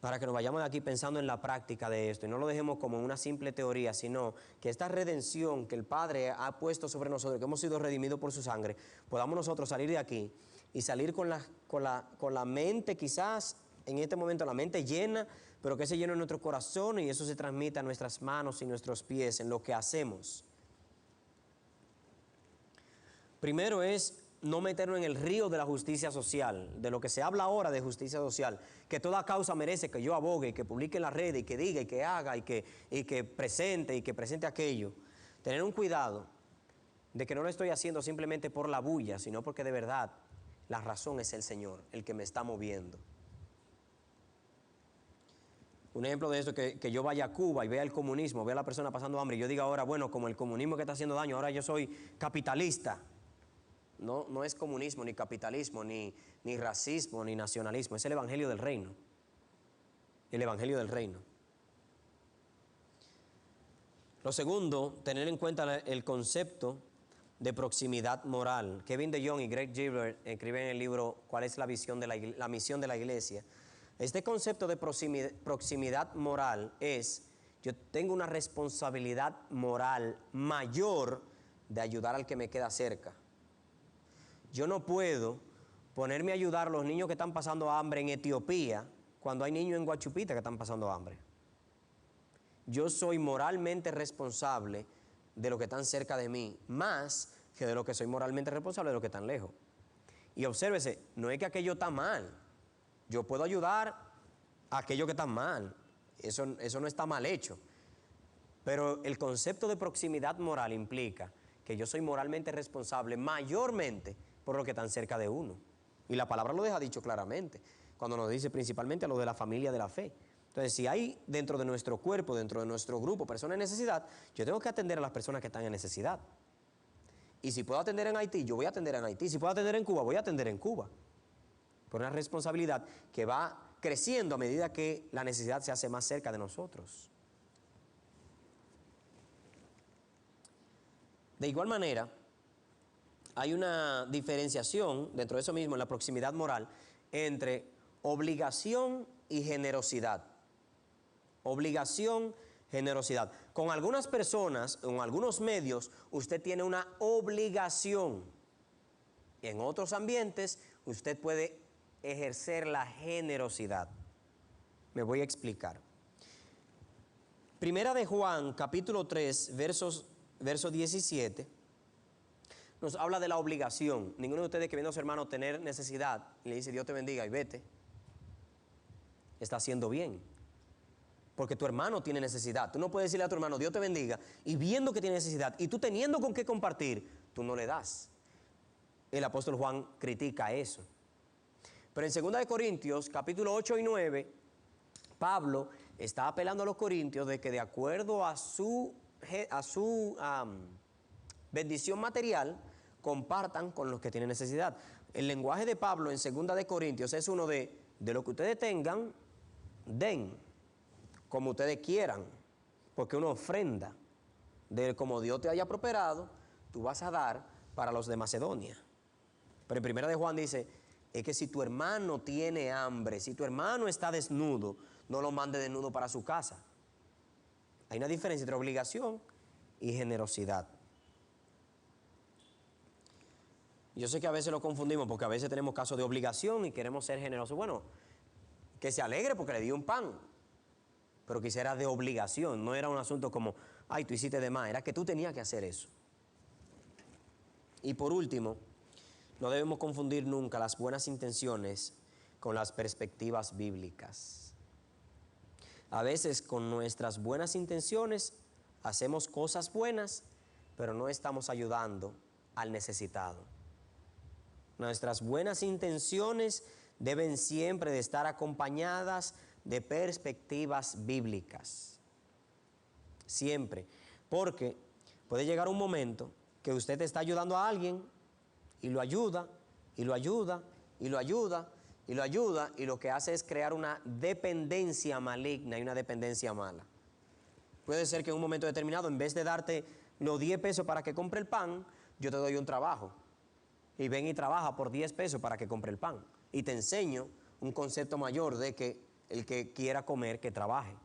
para que nos vayamos de aquí pensando en la práctica de esto y no lo dejemos como una simple teoría, sino que esta redención que el Padre ha puesto sobre nosotros, que hemos sido redimidos por su sangre, podamos nosotros salir de aquí y salir con la mente, quizás en este momento la mente llena, pero que se llene en nuestro corazón y eso se transmita a nuestras manos y nuestros pies en lo que hacemos. Primero es no meternos en el río de la justicia social, de lo que se habla ahora de justicia social, que toda causa merece que yo abogue, y que publique en las redes, y que diga, y que haga, y que presente aquello. Tener un cuidado de que no lo estoy haciendo simplemente por la bulla, sino porque de verdad la razón es el Señor, el que me está moviendo. Un ejemplo de esto es que yo vaya a Cuba y vea el comunismo, vea a la persona pasando hambre y yo diga ahora, bueno, como el comunismo que está haciendo daño, ahora yo soy capitalista. No, no es comunismo, ni capitalismo, ni racismo, ni nacionalismo, es el evangelio del reino. El evangelio del reino. Lo segundo, tener en cuenta el concepto de proximidad moral. Kevin DeYoung y Greg Gilbert escriben en el libro ¿Cuál es la visión de la misión de la iglesia? Este concepto de proximidad moral es, yo tengo una responsabilidad moral mayor de ayudar al que me queda cerca. Yo no puedo ponerme a ayudar a los niños que están pasando hambre en Etiopía cuando hay niños en Guachupita que están pasando hambre. Yo soy moralmente responsable de los que están cerca de mí, más que de lo que soy moralmente responsable de los que están lejos. Y obsérvese, no es que aquello está mal. Yo puedo ayudar a aquellos que están mal. Eso no está mal hecho. Pero el concepto de proximidad moral implica que yo soy moralmente responsable mayormente por los que están cerca de uno. Y la palabra lo deja dicho claramente, cuando nos dice principalmente a lo de la familia de la fe. Entonces, si hay dentro de nuestro cuerpo, dentro de nuestro grupo, personas en necesidad, yo tengo que atender a las personas que están en necesidad. Y si puedo atender en Haití, yo voy a atender en Haití. Si puedo atender en Cuba, voy a atender en Cuba. Por una responsabilidad que va creciendo a medida que la necesidad se hace más cerca de nosotros. De igual manera, hay una diferenciación dentro de eso mismo, en la proximidad moral, entre obligación y generosidad. Obligación, generosidad. Con algunas personas, en algunos medios, usted tiene una obligación. En otros ambientes, usted puede ejercer la generosidad. Me voy a explicar. Primera de Juan, capítulo 3, verso 17, nos habla de la obligación. Ninguno de ustedes que viendo a su hermano tener necesidad y le dice Dios te bendiga y vete, está haciendo bien. Porque tu hermano tiene necesidad. Tú no puedes decirle a tu hermano Dios te bendiga y viendo que tiene necesidad y tú teniendo con qué compartir, tú no le das. El apóstol Juan critica eso. Pero en 2 de Corintios, capítulo 8 y 9, Pablo está apelando a los corintios de que de acuerdo a su bendición material, compartan con los que tienen necesidad. El lenguaje de Pablo en 2 de Corintios es uno de lo que ustedes tengan, den, como ustedes quieran, porque una ofrenda de como Dios te haya prosperado, tú vas a dar para los de Macedonia. Pero en 1 de Juan dice, es que si tu hermano tiene hambre, si tu hermano está desnudo, no lo mande desnudo para su casa. Hay una diferencia entre obligación y generosidad. Yo sé que a veces lo confundimos porque a veces tenemos casos de obligación y queremos ser generosos. Bueno, que se alegre porque le dio un pan, pero quizá era de obligación, no era un asunto como, ay, tú hiciste de más, era que tú tenías que hacer eso. Y por último, no debemos confundir nunca las buenas intenciones con las perspectivas bíblicas. A veces con nuestras buenas intenciones hacemos cosas buenas, pero no estamos ayudando al necesitado. Nuestras buenas intenciones deben siempre de estar acompañadas de perspectivas bíblicas. Siempre. Porque puede llegar un momento que usted está ayudando a alguien y lo ayuda, y lo ayuda, y lo ayuda, y lo ayuda, y lo que hace es crear una dependencia maligna y una dependencia mala. Puede ser que en un momento determinado, en vez de darte los 10 pesos para que compre el pan, yo te doy un trabajo. Y ven y trabaja por 10 pesos para que compre el pan. Y te enseño un concepto mayor de que el que quiera comer, que trabaje.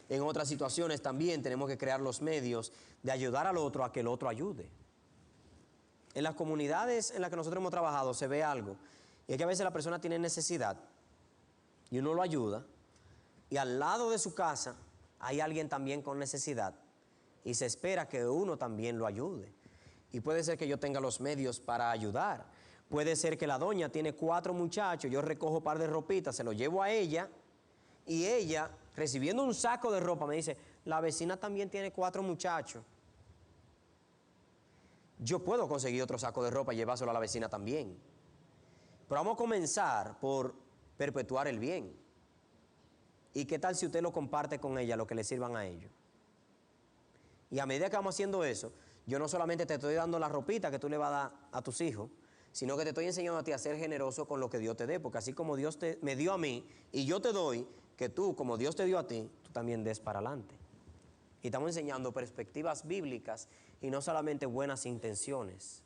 En otras situaciones también tenemos que crear los medios de ayudar al otro a que el otro ayude. En las comunidades en las que nosotros hemos trabajado se ve algo, y es que a veces la persona tiene necesidad y uno lo ayuda, y al lado de su casa hay alguien también con necesidad y se espera que uno también lo ayude. Y puede ser que yo tenga los medios para ayudar, puede ser que la doña tiene 4 muchachos, yo recojo un par de ropitas, se lo llevo a ella, y ella, recibiendo un saco de ropa, me dice, la vecina también tiene 4 muchachos. yo puedo conseguir otro saco de ropa y llevárselo a la vecina también. Pero vamos a comenzar por perpetuar el bien. ¿Y qué tal si usted lo comparte con ella, lo que le sirvan a ellos? Y a medida que vamos haciendo eso, yo no solamente te estoy dando la ropita que tú le vas a dar a tus hijos, sino que te estoy enseñando a ti a ser generoso con lo que Dios te dé, porque así como Dios me dio a mí y yo te doy, que tú, como Dios te dio a ti, tú también des para adelante. Y estamos enseñando perspectivas bíblicas y no solamente buenas intenciones.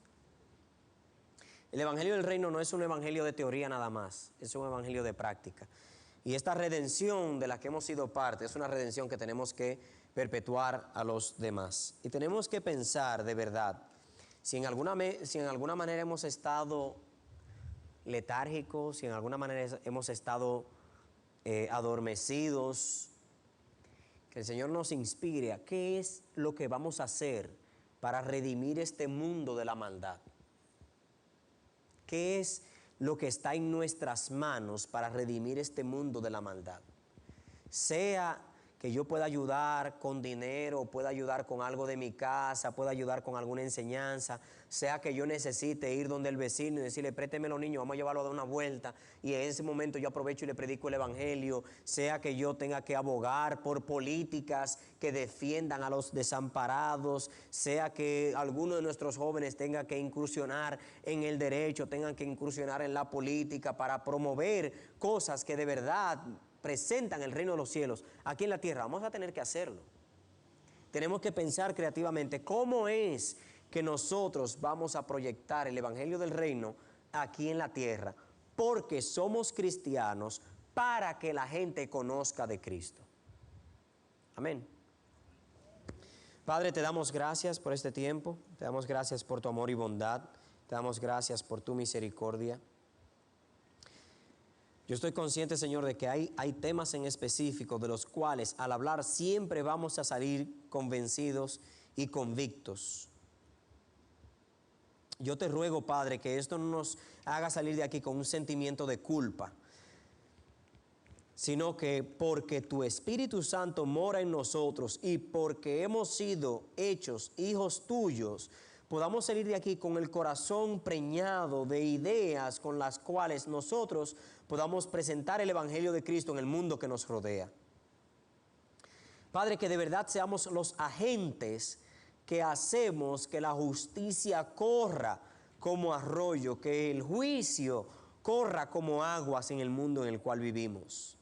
El Evangelio del Reino no es un evangelio de teoría nada más, es un evangelio de práctica. Y esta redención de la que hemos sido parte es una redención que tenemos que perpetuar a los demás. Y tenemos que pensar de verdad, si en alguna manera hemos estado letárgicos, si en alguna manera hemos estado adormecidos, que el Señor nos inspire a qué es lo que vamos a hacer para redimir este mundo de la maldad. ¿Qué es lo que está en nuestras manos para redimir este mundo de la maldad? Sea que yo pueda ayudar con dinero, pueda ayudar con algo de mi casa, pueda ayudar con alguna enseñanza, sea que yo necesite ir donde el vecino y decirle, présteme los niños, vamos a llevarlo a dar una vuelta, y en ese momento yo aprovecho y le predico el evangelio, sea que yo tenga que abogar por políticas que defiendan a los desamparados, sea que alguno de nuestros jóvenes tenga que incursionar en el derecho, tengan que incursionar en la política para promover cosas que de verdad presentan el reino de los cielos aquí en la tierra. Vamos a tener que hacerlo. Tenemos que pensar creativamente cómo es que nosotros vamos a proyectar el evangelio del reino aquí en la tierra, porque somos cristianos, para que la gente conozca de Cristo. Amén. Padre, te damos gracias por este tiempo, te damos gracias por tu amor y bondad, te damos gracias por tu misericordia. Yo estoy consciente, Señor, de que hay temas en específico de los cuales al hablar siempre vamos a salir convencidos y convictos. Yo te ruego, Padre, que esto no nos haga salir de aquí con un sentimiento de culpa, sino que porque tu Espíritu Santo mora en nosotros y porque hemos sido hechos hijos tuyos, podamos salir de aquí con el corazón preñado de ideas con las cuales nosotros podamos presentar el Evangelio de Cristo en el mundo que nos rodea. Padre, que de verdad seamos los agentes que hacemos que la justicia corra como arroyo, que el juicio corra como aguas en el mundo en el cual vivimos.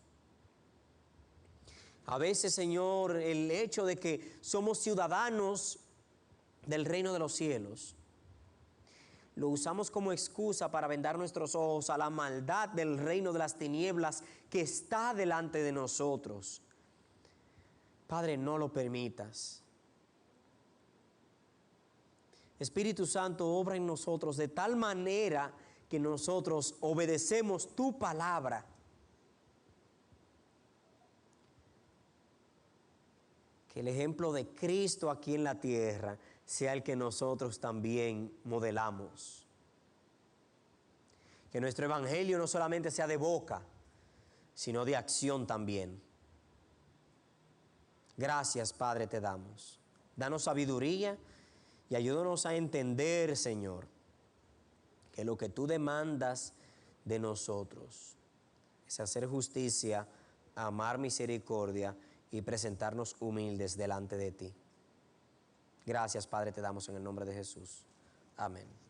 A veces, Señor, el hecho de que somos ciudadanos del reino de los cielos lo usamos como excusa para vendar nuestros ojos a la maldad del reino de las tinieblas que está delante de nosotros. Padre, no lo permitas. Espíritu Santo, obra en nosotros de tal manera que nosotros obedecemos tu palabra. Que el ejemplo de Cristo aquí en la tierra sea el que nosotros también modelamos. Que nuestro evangelio no solamente sea de boca, sino de acción también. Gracias, Padre, te damos. Danos sabiduría y ayúdanos a entender, Señor, que lo que tú demandas de nosotros es hacer justicia, amar misericordia y presentarnos humildes delante de ti. Gracias, Padre, te damos en el nombre de Jesús. Amén.